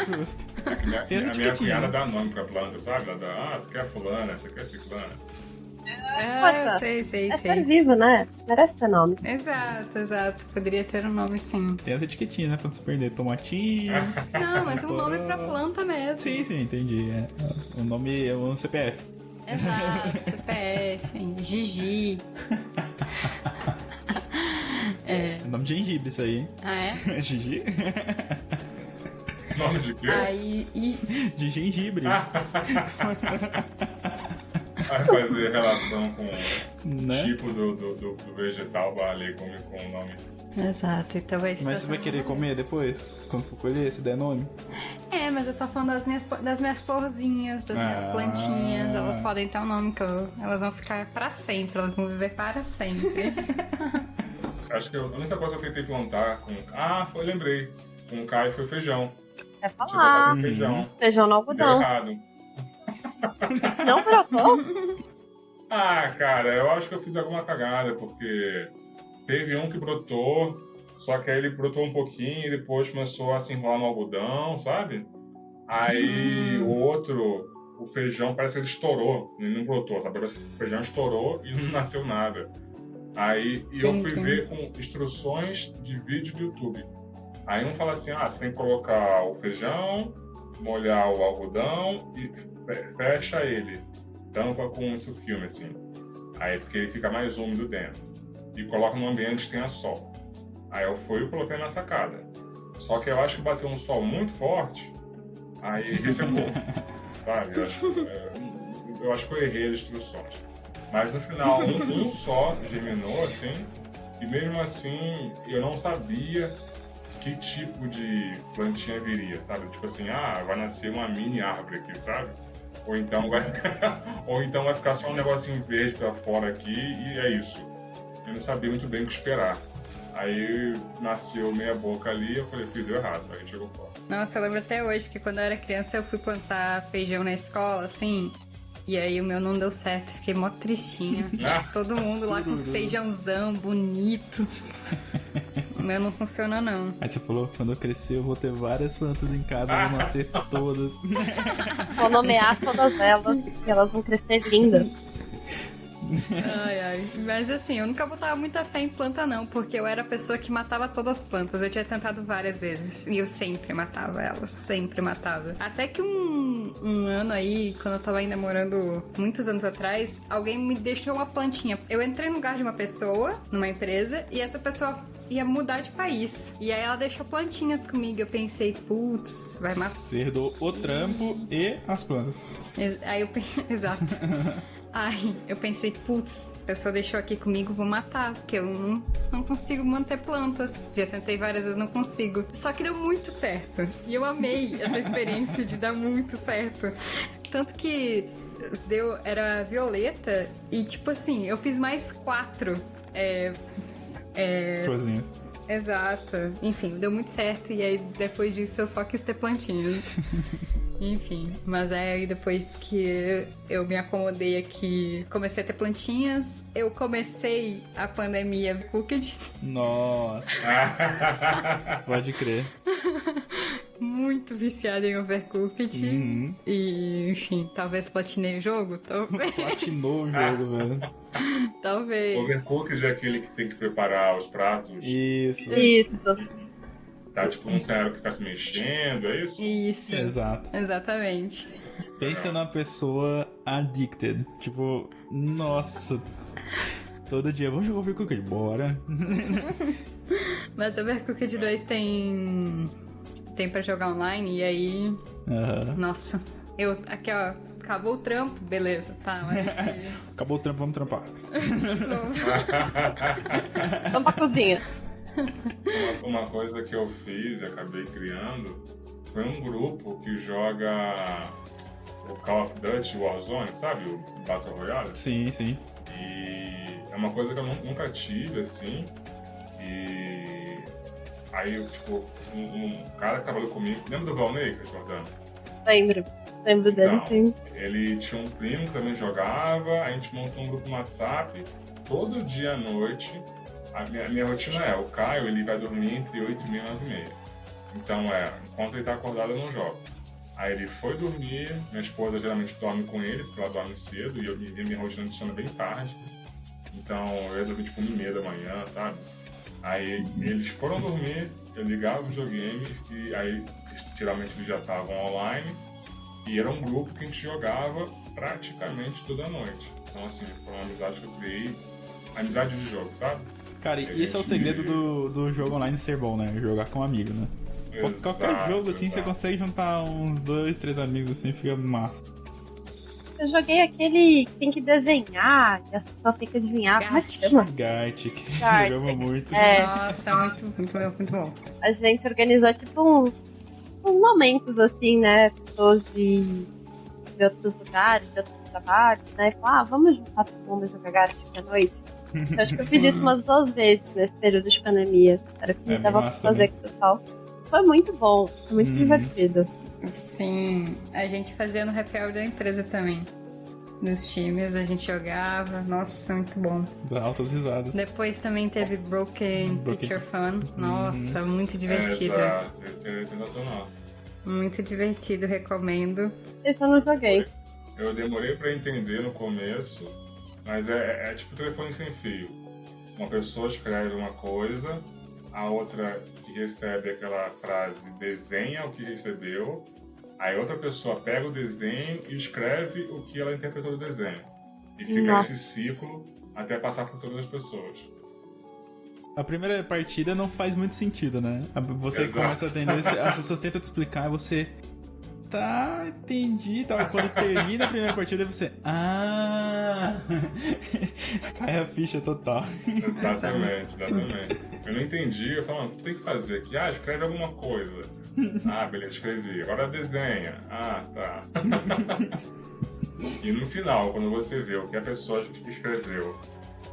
Justo. A minha cunhada dá nome pra planta, sabe? Ela dá, você quer fulana, você quer ciclana. Poxa, sei. É ser vivo, né? Merece ter nome. Exato. Poderia ter um nome, sim. Tem as etiquetinhas, né? Pra não se perder. Tomatinho. Não, mas um nome pra planta mesmo. Sim, entendi. O nome é um CPF. Exato, CPF, Gigi. É nome de gengibre isso aí, hein? Ah, é? Gigi? Nome de quê? De gengibre. Vai fazer relação com Né? o tipo do vegetal, vai ali com o nome. Exato, então vai ser. Mas você vai querer comer depois? Quando for colher, se der nome? É, mas eu tô falando das minhas florzinhas, das minhas plantinhas. Elas podem ter um nome que elas vão ficar pra sempre, elas vão viver para sempre. Acho que a única coisa que eu tentei plantar com... lembrei. Com o Caio foi feijão. Quer Chegou a falar? fazer feijão. Feijão no Deu algodão. errado. Não brotou? Cara, eu acho que eu fiz alguma cagada, porque teve um que brotou, só que aí ele brotou um pouquinho e depois começou a se enrolar no algodão, sabe? Aí o outro, o feijão, parece que ele estourou, ele não brotou, sabe? O feijão estourou e não nasceu nada. Aí eu fui ver com instruções de vídeo do YouTube. Aí um fala assim, você tem que colocar o feijão, molhar o algodão e fecha ele. Tampa com esse filme, assim. Aí, porque ele fica mais úmido dentro. E coloca num ambiente que tenha sol. Aí eu fui e coloquei na sacada. Só que eu acho que bateu um sol muito forte, aí recebou. Sabe? Eu acho que eu errei as instruções. Mas no final, um só germinou, assim. E mesmo assim, eu não sabia que tipo de plantinha viria, sabe? Tipo assim, vai nascer uma mini árvore aqui, sabe? Ou então vai ficar só um negocinho verde pra fora aqui e é isso. Eu não sabia muito bem o que esperar. Aí nasceu meia boca ali, eu falei, deu errado, aí chegou fora. Nossa, eu lembro até hoje que quando eu era criança eu fui plantar feijão na escola, assim, e aí o meu não deu certo, fiquei mó tristinha. Todo mundo lá com os feijãozão bonito. O meu não funciona, não. Aí você falou, quando eu crescer eu vou ter várias plantas em casa, vão nascer todas. Vou nomear todas elas, e elas vão crescer lindas. Ai. Mas assim, eu nunca botava muita fé em planta, não, porque eu era a pessoa que matava todas as plantas. Eu tinha tentado várias vezes e eu sempre matava elas, sempre matava. Até que um ano aí, quando eu tava ainda morando muitos anos atrás, alguém me deixou uma plantinha. Eu entrei no lugar de uma pessoa, numa empresa, e essa pessoa ia mudar de país. E aí ela deixou plantinhas comigo. Eu pensei, putz, vai matar. Você herdou o trampo e as plantas. Aí eu pensei, exato. Aí eu pensei, putz, a pessoa deixou aqui comigo, vou matar, porque eu não consigo manter plantas. Já tentei várias vezes, não consigo. Só que deu muito certo. E eu amei essa experiência de dar muito certo. Tanto que era violeta e, tipo assim, eu fiz mais 4. Florzinhas. Exato. Enfim, deu muito certo e aí depois disso eu só quis ter plantinhas. Enfim, mas aí depois que eu me acomodei aqui, comecei a ter plantinhas, eu comecei a pandemia Cooked. Nossa. Pode crer. muito viciada em Overcooked. E, enfim, talvez platinei o jogo, talvez. Platinou o jogo, velho. Talvez. Overcooked é aquele que tem que preparar os pratos. Isso. Tá tipo num cenário que fica se mexendo, é isso? Isso. Exato. Exatamente. Pensa numa pessoa addicted. Tipo, nossa. Todo dia, vamos jogar Overcooked, bora. Mas Overcooked 2 tem pra jogar online, e aí... Nossa. Aqui, ó, acabou o trampo, beleza, tá. Acabou o trampo, vamos trampar. Vamos pra cozinha. Uma coisa que eu fiz e acabei criando foi um grupo que joga o Call of Duty Warzone, sabe? O Battle Royale. Sim, sim. E é uma coisa que eu nunca tive, assim. E aí, tipo, um cara que trabalhou comigo, lembra do Valnei, Jordano? Lembro dele, Então, sim. ele tinha um primo que também jogava, a gente montou um grupo no WhatsApp, todo dia à noite. A minha rotina é, o Caio ele vai dormir entre 8h30 e 9h30. Então enquanto ele tá acordado eu não jogo. Aí ele foi dormir, minha esposa geralmente dorme com ele, porque ela dorme cedo, e minha rotina de sono é bem tarde. Então eu ia dormir tipo 1h30 da manhã, sabe? Aí eles foram dormir, eu ligava o videogame, e aí geralmente eles já estavam online, e era um grupo que a gente jogava praticamente toda noite. Então assim, foi uma amizade que eu criei, amizade de jogo, sabe? Cara, e esse é o segredo do jogo online ser bom, né? Jogar com um amigo, né? Qualquer jogo assim, você consegue juntar uns 2, 3 amigos assim, fica massa. Eu joguei aquele que tem que desenhar, e a pessoa tem que adivinhar. Como é que chama? Gartic. Jogamos muito. Nossa, muito bom. A gente organizou tipo uns momentos assim, né? Pessoas de outros lugares, de outros trabalhos, né? Vamos juntar todo mundo e jogar Gartic à noite. Eu acho que eu fiz isso umas 2 vezes nesse período de pandemia. Era o que dava pra fazer com o pessoal. Foi muito bom, foi muito divertido. Sim, a gente fazia no happy hour da empresa também. Nos times a gente jogava, nossa, muito bom. Dá altas risadas. Depois também teve Broken Picture Fun. Nossa, muito divertido. Exato, esse é sensacional. Muito divertido, recomendo. Esse eu não joguei. Eu demorei pra entender no começo, mas é tipo telefone sem fio. Uma pessoa escreve uma coisa, a outra que recebe aquela frase desenha o que recebeu, aí outra pessoa pega o desenho e escreve o que ela interpretou do desenho. E fica esse ciclo até passar por todas as pessoas. A primeira partida não faz muito sentido, né? Você começa a entender, as pessoas tentam te explicar e você... Tá, entendi. Quando termina a primeira partida, você... Cai a ficha total. Exatamente. Eu não entendi, eu falo, o que tem que fazer aqui? Escreve alguma coisa. Beleza, escrevi. Agora desenha. Tá. E no final, quando você vê o que a pessoa escreveu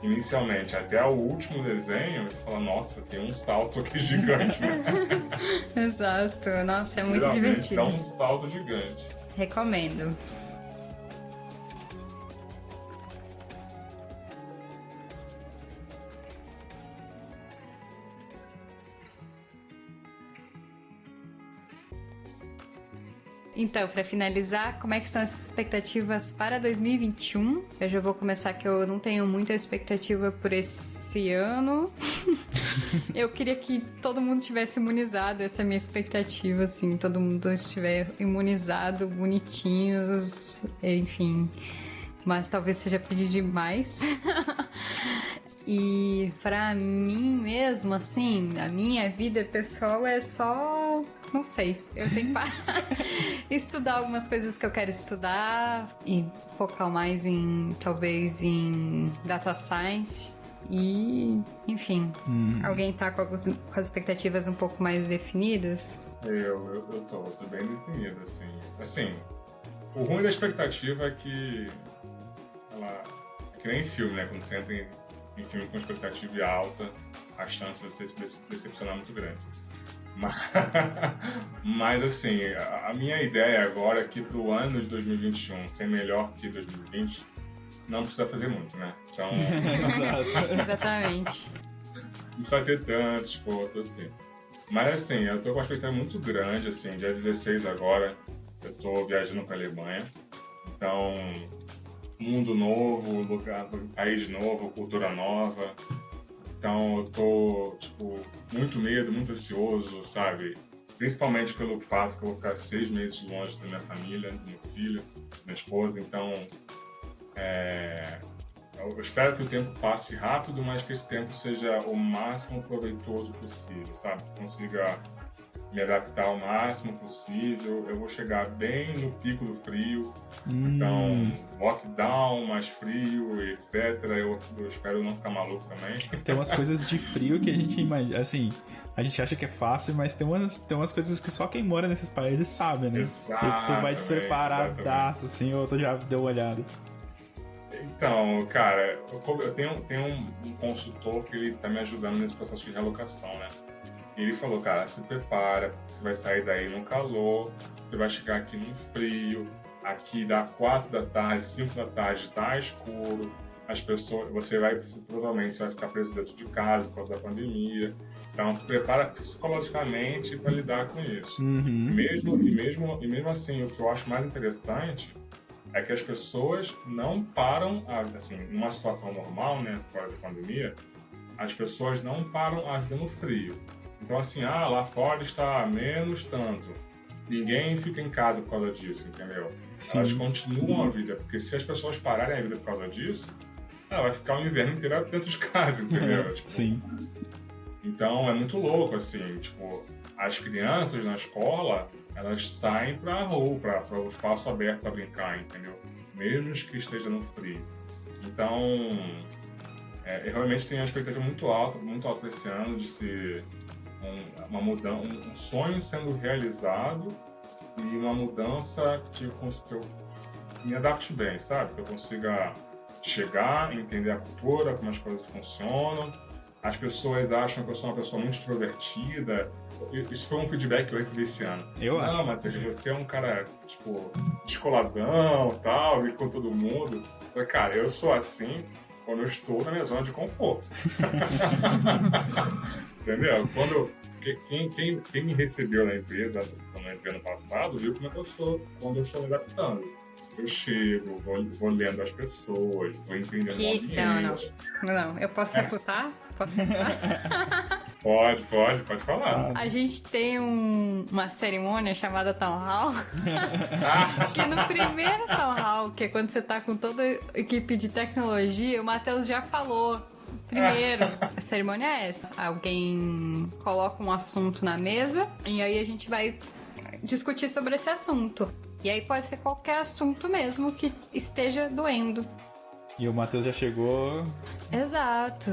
inicialmente até o último desenho, você fala, nossa, tem um salto aqui gigante, né? Exato, nossa, é muito divertido. Dá um salto gigante. Recomendo. Então, para finalizar, como é que estão as expectativas para 2021? Eu já vou começar que eu não tenho muita expectativa por esse ano. Eu queria que todo mundo tivesse imunizado, essa é a minha expectativa, assim, todo mundo estiver imunizado, bonitinhos, enfim. Mas talvez seja pedir demais. E pra mim mesmo, assim, a minha vida pessoal é só... Não sei, eu tenho que estudar algumas coisas que eu quero estudar e focar mais talvez em data science e, enfim, alguém tá com as expectativas um pouco mais definidas? Eu tô bem definido, assim. Assim, o ruim da expectativa é que ela... É que nem filme, né? Quando você entra em filme com expectativa alta, a chance de você se decepcionar é muito grande. Mas assim, a minha ideia agora é que pro ano de 2021 ser melhor que 2020, não precisa fazer muito, né? Então... Exatamente. Não precisa ter tanto esforço assim. Mas assim, eu tô com uma expectativa muito grande, assim, dia 16 agora, eu tô viajando pra Alemanha. Então, mundo novo, lugar, país novo, cultura nova. Então eu tô, tipo, muito medo, muito ansioso, sabe? Principalmente pelo fato que eu vou ficar 6 meses longe da minha família, do meu filho, da minha esposa. Então, eu espero que o tempo passe rápido, mas que esse tempo seja o máximo proveitoso possível, sabe? Que consiga me adaptar ao máximo possível. Eu vou chegar bem no pico do frio, então lockdown, mais frio, etc. Eu espero não ficar maluco também. Tem umas coisas de frio que a gente imagina, assim, a gente acha que é fácil, mas tem umas coisas que só quem mora nesses países sabe, né? Exato. Tu vai despreparadaço, assim, ou tu já deu uma olhada. Então, cara, eu tenho um consultor que ele tá me ajudando nesse processo de realocação, né? E ele falou, cara, se prepara, você vai sair daí no calor, você vai chegar aqui no frio, aqui dá 4 da tarde, 5 da tarde, tá escuro, as pessoas, provavelmente você vai ficar preso dentro de casa por causa da pandemia. Então se prepara psicologicamente para lidar com isso. Uhum. E mesmo assim, o que eu acho mais interessante é que as pessoas não param, assim, numa situação normal, né, fora da pandemia, as pessoas não param a viver no frio. Então, assim, lá fora está a menos tanto. Ninguém fica em casa por causa disso, entendeu? Sim. Elas continuam a vida, porque se as pessoas pararem a vida por causa disso, ela vai ficar o inverno inteiro dentro de casa, entendeu? Tipo, sim. Então, é muito louco, assim, tipo, as crianças na escola, elas saem pra rua, para o espaço aberto para brincar, entendeu? Mesmo que esteja no frio. Então, eu realmente tenho uma expectativa muito alta para esse ano de ser uma mudança, um sonho sendo realizado e uma mudança que eu me adapte bem, sabe? Que eu consiga chegar, entender a cultura, como as coisas funcionam. As pessoas acham que eu sou uma pessoa muito extrovertida. Isso foi um feedback que eu recebi esse ano. Acho. Não, Matheus, você é um cara, tipo, descoladão, tal, vive com todo mundo. Eu falei, cara, eu sou assim quando eu estou na minha zona de conforto. Entendeu? Quem me recebeu na empresa ano passado viu como é que eu sou quando eu estou me adaptando. Eu chego, vou lendo as pessoas, vou entendendo o ambiente. Não, eu posso refutar? Pode falar. A gente tem uma cerimônia chamada Town Hall, que no primeiro Town Hall, que é quando você tá com toda a equipe de tecnologia, o Matheus já falou. Primeiro, a cerimônia é essa. Alguém coloca um assunto na mesa e aí a gente vai discutir sobre esse assunto. E aí pode ser qualquer assunto mesmo que esteja doendo. E o Matheus já chegou... Exato.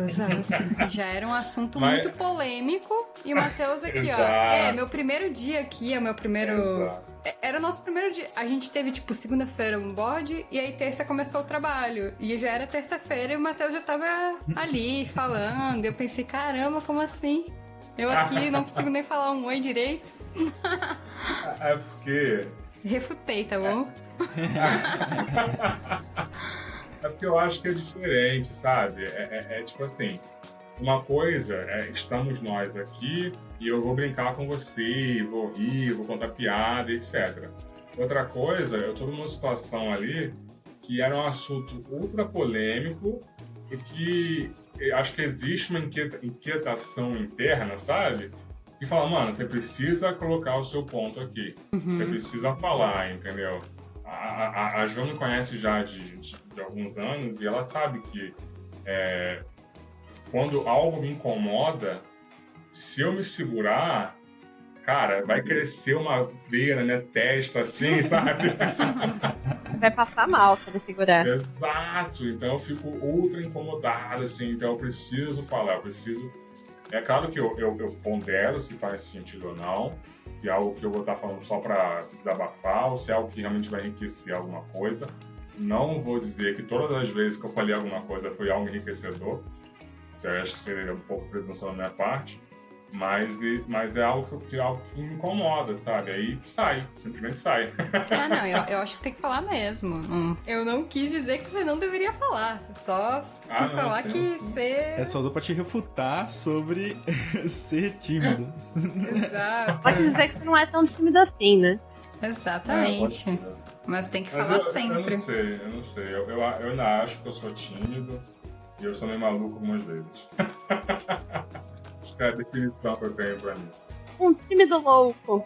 Já era um assunto muito polêmico. E o Matheus aqui, Exato. Meu primeiro dia aqui, é meu primeiro... Exato. Era o nosso primeiro dia. A gente teve, tipo, segunda-feira um bode e aí terça começou o trabalho. E já era terça-feira e o Matheus já tava ali falando. Eu pensei, caramba, como assim? Eu aqui não consigo nem falar um oi direito. É porque... Refutei, tá bom? É porque eu acho que é diferente, sabe? É tipo assim, uma coisa estamos nós aqui e eu vou brincar com você, vou rir, vou contar piada, etc. Outra coisa, eu tô numa situação ali que era um assunto ultra polêmico e que acho que existe uma inquietação interna, sabe? E fala, mano, você precisa colocar o seu ponto aqui. Você precisa falar, entendeu? A Jo me conhece já de alguns anos e ela sabe que quando algo me incomoda, se eu me segurar, cara, vai crescer uma veia na minha testa, assim, sabe? Vai passar mal se ele segurar. Exato. Então eu fico ultra incomodado, assim. Então eu preciso falar, É claro que eu pondero se faz sentido ou não, se é algo que eu vou estar falando só para desabafar ou se é algo que realmente vai enriquecer alguma coisa. Não vou dizer que todas as vezes que eu falei alguma coisa foi algo enriquecedor. Eu acho que seria um pouco presunção da minha parte. Mas é algo que me incomoda, sabe? Aí sai, simplesmente sai. Ah, não, eu acho que tem que falar mesmo. Eu não quis dizer que você não deveria falar. Só quis falar que você... É só usou pra te refutar sobre ser tímido. Exato. Pode dizer que você não é tão tímido assim, né? Exatamente. Mas tem que falar sempre. Eu não sei. Eu ainda acho que eu sou tímido e eu sou meio maluco algumas vezes. Acho que é a definição que eu tenho pra mim. Um tímido louco.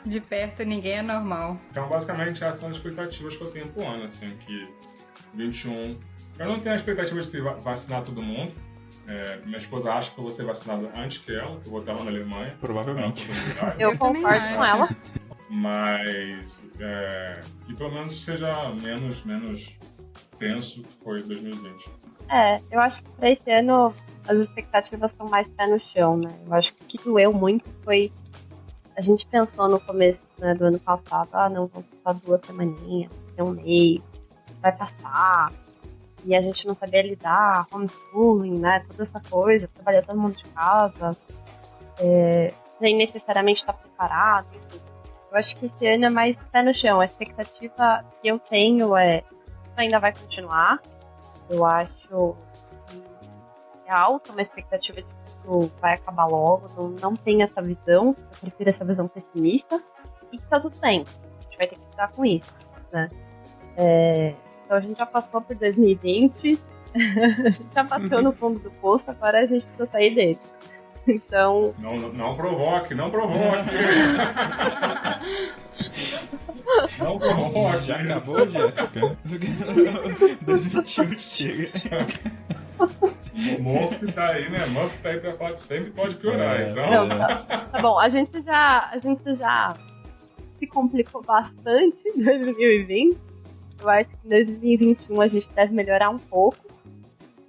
De perto ninguém é normal. Então, basicamente, essas são as expectativas que eu tenho pro ano, assim, que 21... Eu não tenho a expectativa de vacinar todo mundo. Minha esposa acha que eu vou ser vacinado antes que ela, que eu vou estar lá na Alemanha. Provavelmente. Eu concordo com ela. Mas, que pelo menos seja menos tenso que foi 2020. Eu acho que pra esse ano as expectativas são mais pé no chão, né? Eu acho que o que doeu muito foi... A gente pensou no começo, né, do ano passado, não, vão ser só 2 semaninhas, um mês, vai passar. E a gente não sabia lidar, homeschooling, né, toda essa coisa, trabalhar todo mundo de casa, nem necessariamente estar preparado, enfim. Eu acho que esse ano é mais pé no chão. A expectativa que eu tenho isso ainda vai continuar. Eu acho que é alta uma expectativa de que isso vai acabar logo. Não tenho essa visão. Eu prefiro essa visão pessimista. E que tá tudo bem. A gente vai ter que lidar com isso, né? Então a gente já passou por 2020. A gente já passou no fundo do poço. Agora a gente precisa sair dele. Então... Não provoque. Não provoque, Já acabou, Jéssica? 2021 chega. O Murphy tá aí, né? Murphy tá aí pra falar que sempre pode piorar, então... Não, tá bom, a gente já se complicou bastante em 2020. Eu acho que em 2021 a gente deve melhorar um pouco,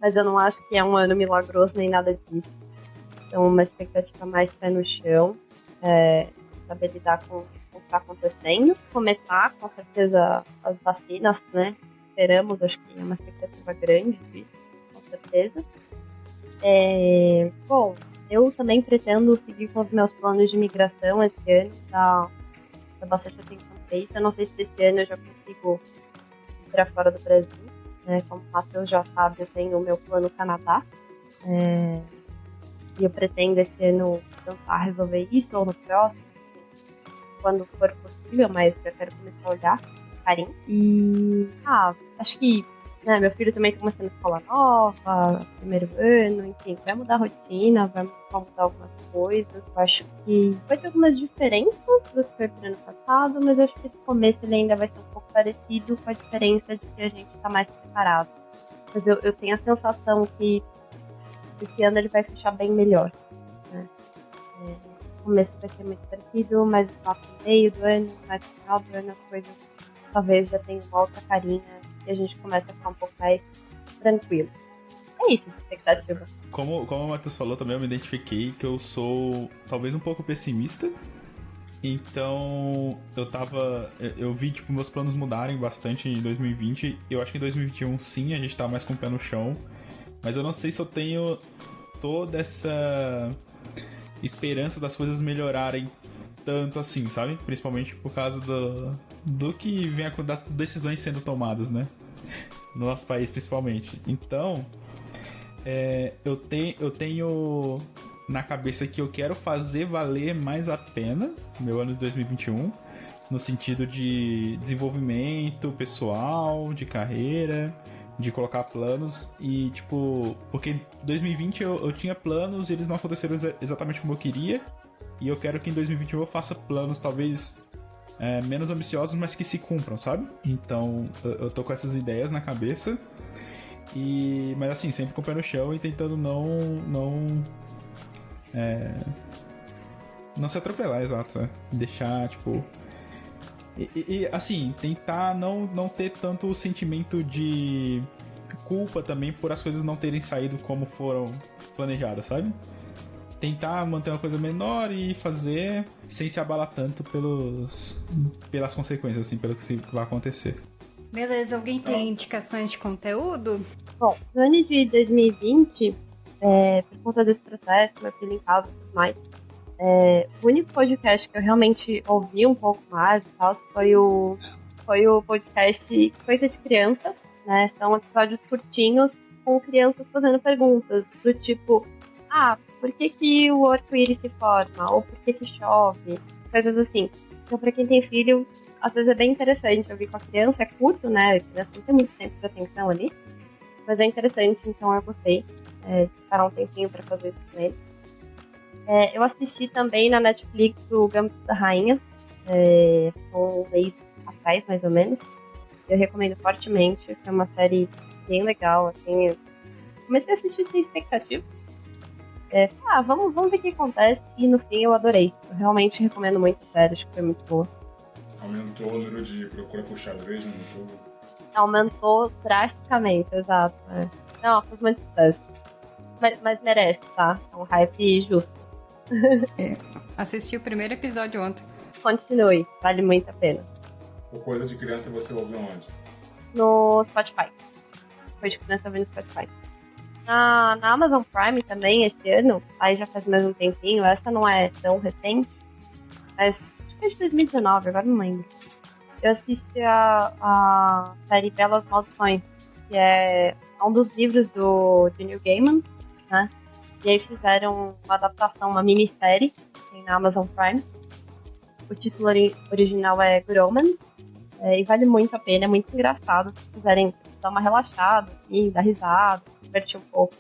mas eu não acho que é um ano milagroso nem nada disso. Então, uma expectativa mais pé no chão, saber lidar com o que está acontecendo, começar, com certeza, as vacinas, né? Esperamos, acho que é uma expectativa grande disso, com certeza. Bom, eu também pretendo seguir com os meus planos de migração esse ano, dar bastante atenção para isso. Eu não sei se esse ano eu já consigo ir para fora do Brasil, né? Como o Matheus já sabe, eu tenho o meu plano Canadá. E eu pretendo esse ano tentar resolver isso, ou no próximo, quando for possível, mas já quero começar a olhar com carinho. E, acho que, né, meu filho também está começando a escola nova, primeiro ano, enfim, vai mudar a rotina, vai mudar algumas coisas. Eu acho que vai ter algumas diferenças do que foi pro ano passado, mas eu acho que esse começo ele ainda vai ser um pouco parecido, com a diferença de que a gente está mais preparado. Mas eu tenho a sensação que esse ano ele vai fechar bem melhor, né? O começo vai ser muito parecido, mas lá no meio do ano, mais no final do ano, as coisas talvez já tenham uma outra carinha e a gente começa a ficar um pouco mais tranquilo. É isso, expectativa. Como o Matheus falou também, eu me identifiquei que eu sou talvez um pouco pessimista. Então, eu vi, tipo, meus planos mudarem bastante em 2020. Eu acho que em 2021, sim, a gente tá mais com o pé no chão. Mas eu não sei se eu tenho toda essa esperança das coisas melhorarem tanto assim, sabe? Principalmente por causa do que vem das decisões sendo tomadas, né? No nosso país, principalmente. Então, eu tenho na cabeça que eu quero fazer valer mais a pena meu ano de 2021, no sentido de desenvolvimento pessoal, de carreira, de colocar planos e, tipo... Porque em 2020 eu tinha planos e eles não aconteceram exatamente como eu queria. E eu quero que em 2021 eu faça planos, talvez, menos ambiciosos, mas que se cumpram, sabe? Então, eu tô com essas ideias na cabeça. Mas, assim, sempre com o pé no chão e tentando não se atropelar, exato. Deixar, tipo... E assim, tentar não ter tanto o sentimento de culpa também por as coisas não terem saído como foram planejadas, sabe? Tentar manter uma coisa menor e fazer sem se abalar tanto pelas consequências, assim, pelo que vai acontecer. Beleza, alguém tem indicações de conteúdo? Bom, no ano de 2020, por conta desse processo, meu filho em casa e tudo mais. O único podcast que eu realmente ouvi um pouco mais e tal foi o podcast Coisa de Criança, né? São episódios curtinhos com crianças fazendo perguntas do tipo, por que o arco-íris se forma? Ou por que chove? Coisas assim. Então, pra quem tem filho, às vezes é bem interessante ouvir com a criança, é curto, né? A criança não tem muito tempo de atenção ali, mas é interessante, então eu gostei de parar um tempinho pra fazer isso com ele. Eu assisti também na Netflix o Gambito da Rainha, um mês atrás, mais ou menos. Eu recomendo fortemente, é uma série bem legal, assim. Eu comecei a assistir sem expectativa. Vamos ver o que acontece, e no fim eu adorei. Eu realmente recomendo muito a série, acho que foi muito boa. Aumentou o número de procura por xadrez no YouTube? Aumentou drasticamente, exato. Não, fez muito sucesso. Mas merece, tá? É um hype justo. Assisti o primeiro episódio ontem. Continue, vale muito a pena. O Coisa de Criança você ouviu onde? No Spotify. Coisa de Criança eu vi no Spotify. Na Amazon Prime também, esse ano, aí já faz mais um tempinho, essa não é tão recente, mas acho que é de 2019, agora não lembro. Eu assisti a série Belas Maldições, que é um dos livros de Neil Gaiman, né? E aí fizeram uma adaptação, uma minissérie, tem na Amazon Prime. O título original é Good Omens, e vale muito a pena, é muito engraçado. Se quiserem dar uma relaxada, assim, dar risada, se divertir um pouco,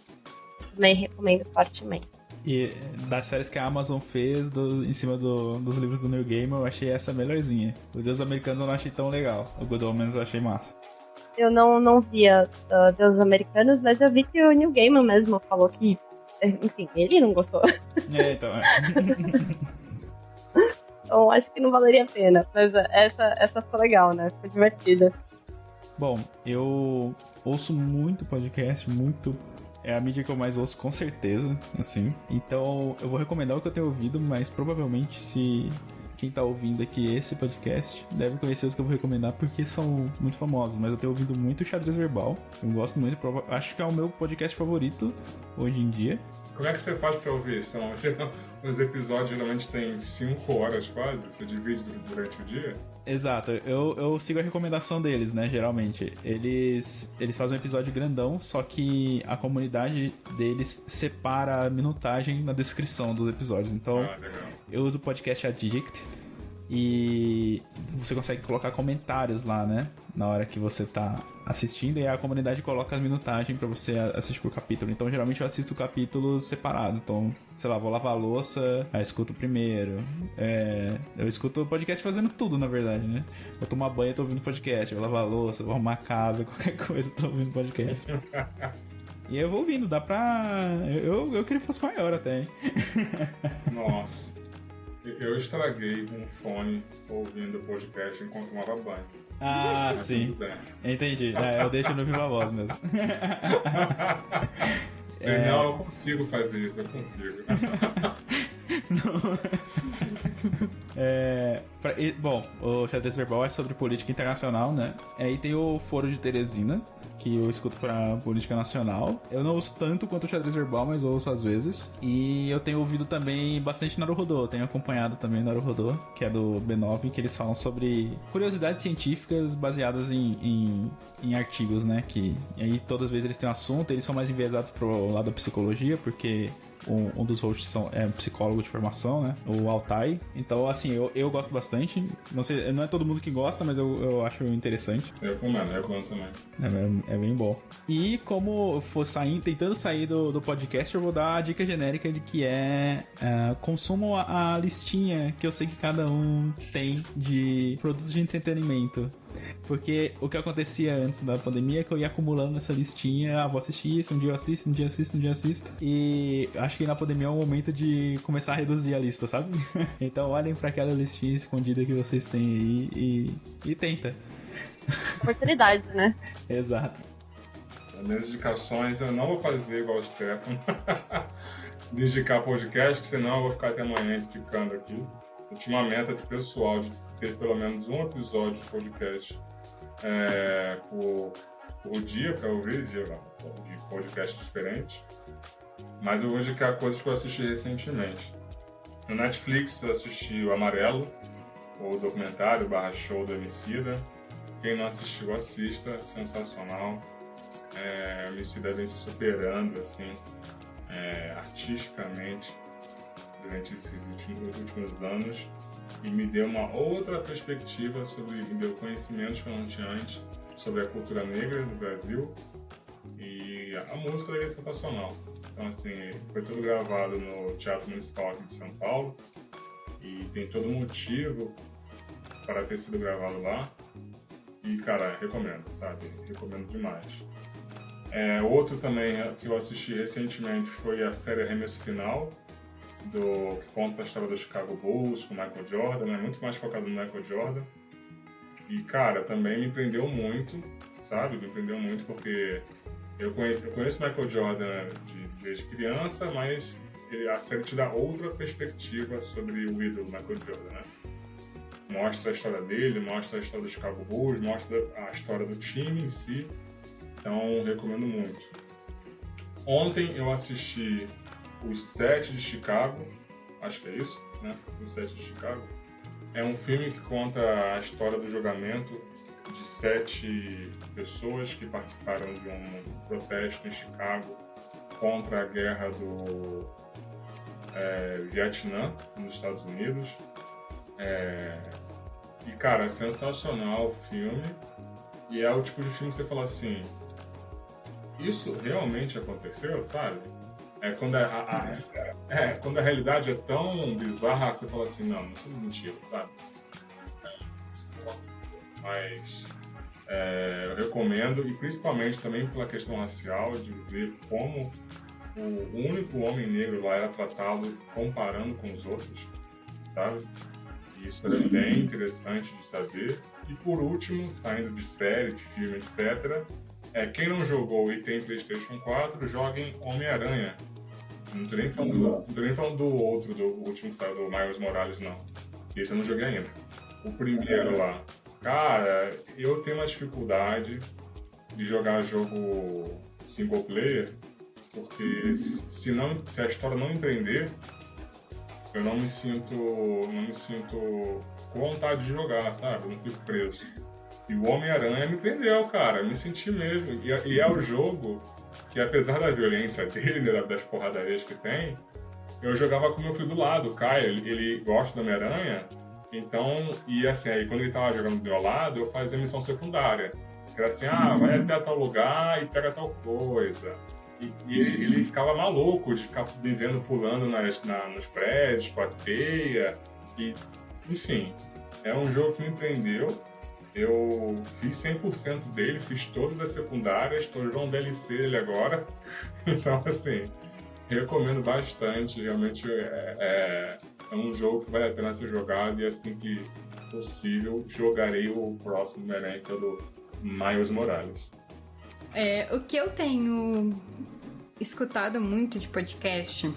também recomendo fortemente. E das séries que a Amazon fez em cima dos livros do Neil Gaiman, eu achei essa melhorzinha. Os Deuses Americanos eu não achei tão legal. O Good Omens eu achei massa. Eu não via Deuses Americanos, mas eu vi que o Neil Gaiman mesmo falou que, enfim, ele não gostou. Então. Então acho que não valeria a pena. Mas essa foi legal, né? Foi divertida. Bom, eu ouço muito podcast, muito. É a mídia que eu mais ouço, com certeza, assim. Então, eu vou recomendar o que eu tenho ouvido, mas provavelmente quem tá ouvindo aqui esse podcast deve conhecer os que eu vou recomendar porque são muito famosos, mas eu tenho ouvido muito Xadrez Verbal. Eu gosto muito, acho que é o meu podcast favorito hoje em dia. Como é que você faz pra ouvir? Os episódios geralmente têm 5 horas quase, você divide durante o dia? Exato, eu sigo a recomendação deles, né, geralmente. Eles fazem um episódio grandão, só que a comunidade deles separa a minutagem na descrição dos episódios. Então, eu uso o podcast Addict e você consegue colocar comentários lá, né, na hora que você tá assistindo, e a comunidade coloca a minutagem pra você assistir por capítulo. Então, geralmente eu assisto capítulos separados. Então, sei lá, vou lavar a louça, aí escuto primeiro. Eu escuto o podcast fazendo tudo, na verdade, né? Vou tomar banho, tô ouvindo podcast. Vou lavar a louça, vou arrumar a casa, qualquer coisa, tô ouvindo podcast. E eu vou ouvindo, dá pra... Eu queria que fosse maior até, hein? Nossa. Eu estraguei um fone ouvindo o podcast enquanto tomava banho. Ah, sim. Entendi. Eu deixo no Viva Voz mesmo. Não, eu consigo fazer isso, eu consigo. Bom, o Xadrez Verbal é sobre política internacional, né? Aí tem o Foro de Teresina, que eu escuto pra política nacional. Eu não ouço tanto quanto o Xadrez Verbal, mas eu ouço às vezes. E eu tenho ouvido também bastante Naruhodô. Tenho acompanhado também Naruhodô, que é do B9, que eles falam sobre curiosidades científicas baseadas em artigos, né? E aí todas as vezes eles têm um assunto, eles são mais enviesados pro lado da psicologia, porque um dos hosts é um psicólogo de formação, né? O Altai. Então, assim, eu gosto bastante. Não sei, não é todo mundo que gosta, mas eu acho interessante. Eu recomendo também. É bem bom. E como eu for tentando sair do podcast, eu vou dar a dica genérica de que consumam a listinha que eu sei que cada um tem de produtos de entretenimento. Porque o que acontecia antes da pandemia é que eu ia acumulando essa listinha, vou assistir isso, um dia eu assisto, um dia assisto, um dia assisto. E acho que na pandemia é o momento de começar a reduzir a lista, sabe? Então olhem pra aquela listinha escondida que vocês têm aí e tenta. Oportunidade, né? Exato. Nas minhas indicações eu não vou fazer igual o Stefan de indicar podcast, senão eu vou ficar até amanhã indicando aqui. Eu tinha uma meta de pessoal de ter pelo menos um episódio de podcast por dia para ouvir, de podcast diferente. Mas eu vou indicar coisas que eu assisti recentemente. No Netflix eu assisti o Amarelo, o documentário / show do Emicida. Quem não assistiu, assista, sensacional. O Emicida vem se superando assim, artisticamente durante esses últimos anos e me deu uma outra perspectiva me deu conhecimentos que eu não tinha antes sobre a cultura negra no Brasil, e a música dele é sensacional. Então, assim, foi tudo gravado no Teatro Municipal aqui de São Paulo e tem todo motivo para ter sido gravado lá. E, cara, recomendo, sabe? Recomendo demais. Outro também que eu assisti recentemente foi a série Arremesso Final, que conta a história do Chicago Bulls com Michael Jordan, né? Muito mais focado no Michael Jordan. E, cara, também me prendeu muito, sabe? Me prendeu muito porque eu conheço Michael Jordan desde criança, mas a série te dá outra perspectiva sobre o ídolo Michael Jordan, né? Mostra a história dele, mostra a história do Chicago Bulls, mostra a história do time em si. Então, recomendo muito. Ontem eu assisti Os Sete de Chicago, acho que é isso, né? Os Sete de Chicago. É um filme que conta a história do julgamento de 7 pessoas que participaram de um protesto em Chicago contra a guerra do Vietnã, nos Estados Unidos. E, cara, é sensacional o filme. E é o tipo de filme que você fala assim, isso realmente aconteceu, sabe? Quando a realidade é tão bizarra que você fala assim, não é mentira, sabe? Isso não aconteceu. Mas eu recomendo, e principalmente também pela questão racial, de ver como o único homem negro lá era tratado comparando com os outros, sabe? E isso é bem interessante de saber. E por último, saindo de série, de filme, etc., quem não jogou e tem PlayStation 4, joguem Homem-Aranha. Não tô nem falando do outro, do último que saiu, do Miles Morales, não. Esse eu não joguei ainda. O primeiro lá. Cara, eu tenho uma dificuldade de jogar jogo single player, porque se a história não empreender, eu não me sinto com vontade de jogar, sabe? Eu não fico preso. E o Homem-Aranha me prendeu, cara. Me senti mesmo. E é o jogo que, apesar da violência dele, né, das porradarias que tem, eu jogava com meu filho do lado, o Caio. Ele gosta do Homem-Aranha. Então, e assim, aí quando ele tava jogando do meu lado, eu fazia missão secundária. Era assim, vai até tal lugar e pega tal coisa. E ele ficava maluco de ficar me vendo pulando nos prédios, com a teia. E, enfim, é um jogo que me prendeu. Eu fiz 100% dele, fiz todas as secundárias, estou jogando um DLC dele agora. Então, assim, recomendo bastante. Realmente é um jogo que vale a pena ser jogado e assim que possível jogarei o próximo Homem-Aranha, que é do Miles Morales. O que eu tenho escutado muito de podcast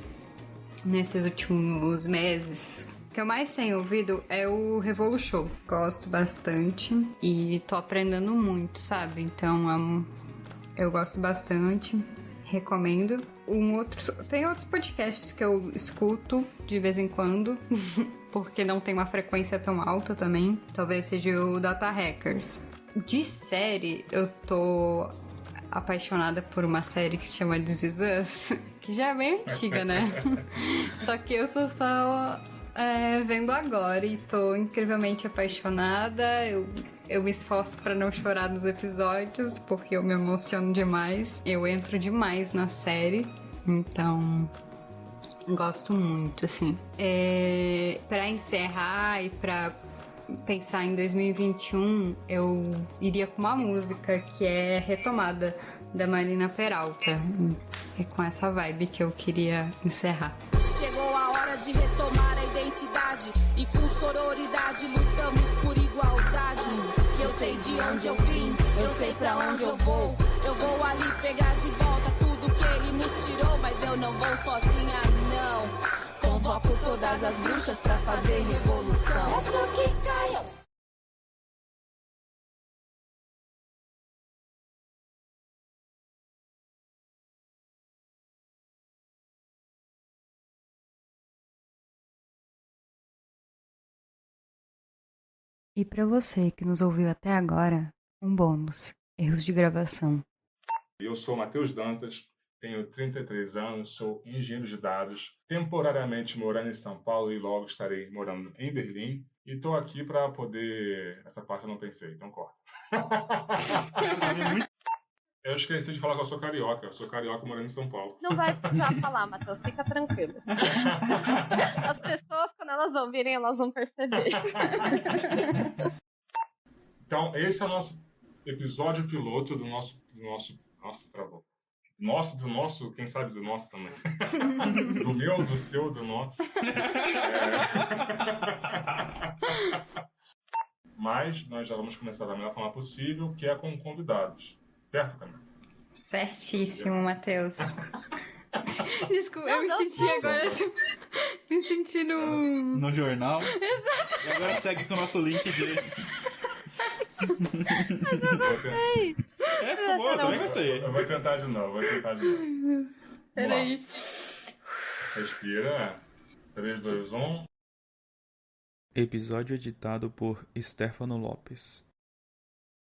nesses últimos meses, o que eu mais tenho ouvido é o Revolu Show. Gosto bastante e tô aprendendo muito, sabe? Então eu gosto bastante, recomendo. Tem outros podcasts que eu escuto de vez em quando, porque não tem uma frequência tão alta também. Talvez seja o Data Hackers. De série, eu tô apaixonada por uma série que se chama This Is Us, que já é bem antiga, né? Só que eu tô só vendo agora e tô incrivelmente apaixonada. Eu me esforço pra não chorar nos episódios, porque eu me emociono demais. Eu entro demais na série, então gosto muito, assim. Pra encerrar e pra pensar em 2021, eu iria com uma música que é Retomada, da Marina Peralta. É com essa vibe que eu queria encerrar. Chegou a hora de retomar a identidade e com sororidade lutamos por igualdade. E eu sei de onde eu vim, eu sei pra onde eu vou. Eu vou ali pegar de volta tudo que ele nos tirou, mas eu não vou sozinha, não. Convoco todas as bruxas pra fazer revolução. É só que caiam. E para você que nos ouviu até agora, um bônus: erros de gravação. Eu sou Matheus Dantas, tenho 33 anos, sou engenheiro de dados, temporariamente morando em São Paulo e logo estarei morando em Berlim. E estou aqui para poder... Essa parte eu não pensei, então corta. Eu esqueci de falar que eu sou carioca. Eu sou carioca morando em São Paulo. Não vai precisar falar, Matheus, fica tranquilo. As pessoas, quando elas ouvirem, elas vão perceber. Então, esse é o nosso episódio piloto do nosso... Nossa, travou. Do nosso, quem sabe do nosso também. Do meu, do seu, do nosso. Mas nós já vamos começar da melhor forma possível, que é com convidados. Certo, Camila? Certíssimo, Matheus. Desculpa, eu me senti certo. agora. Me senti no. No jornal. Exato. E agora segue com o nosso link de... ficou bom, eu também gostei. Eu vou tentar de novo, Peraí. Respira. 3, 2, 1. Episódio editado por Stefano Lopes.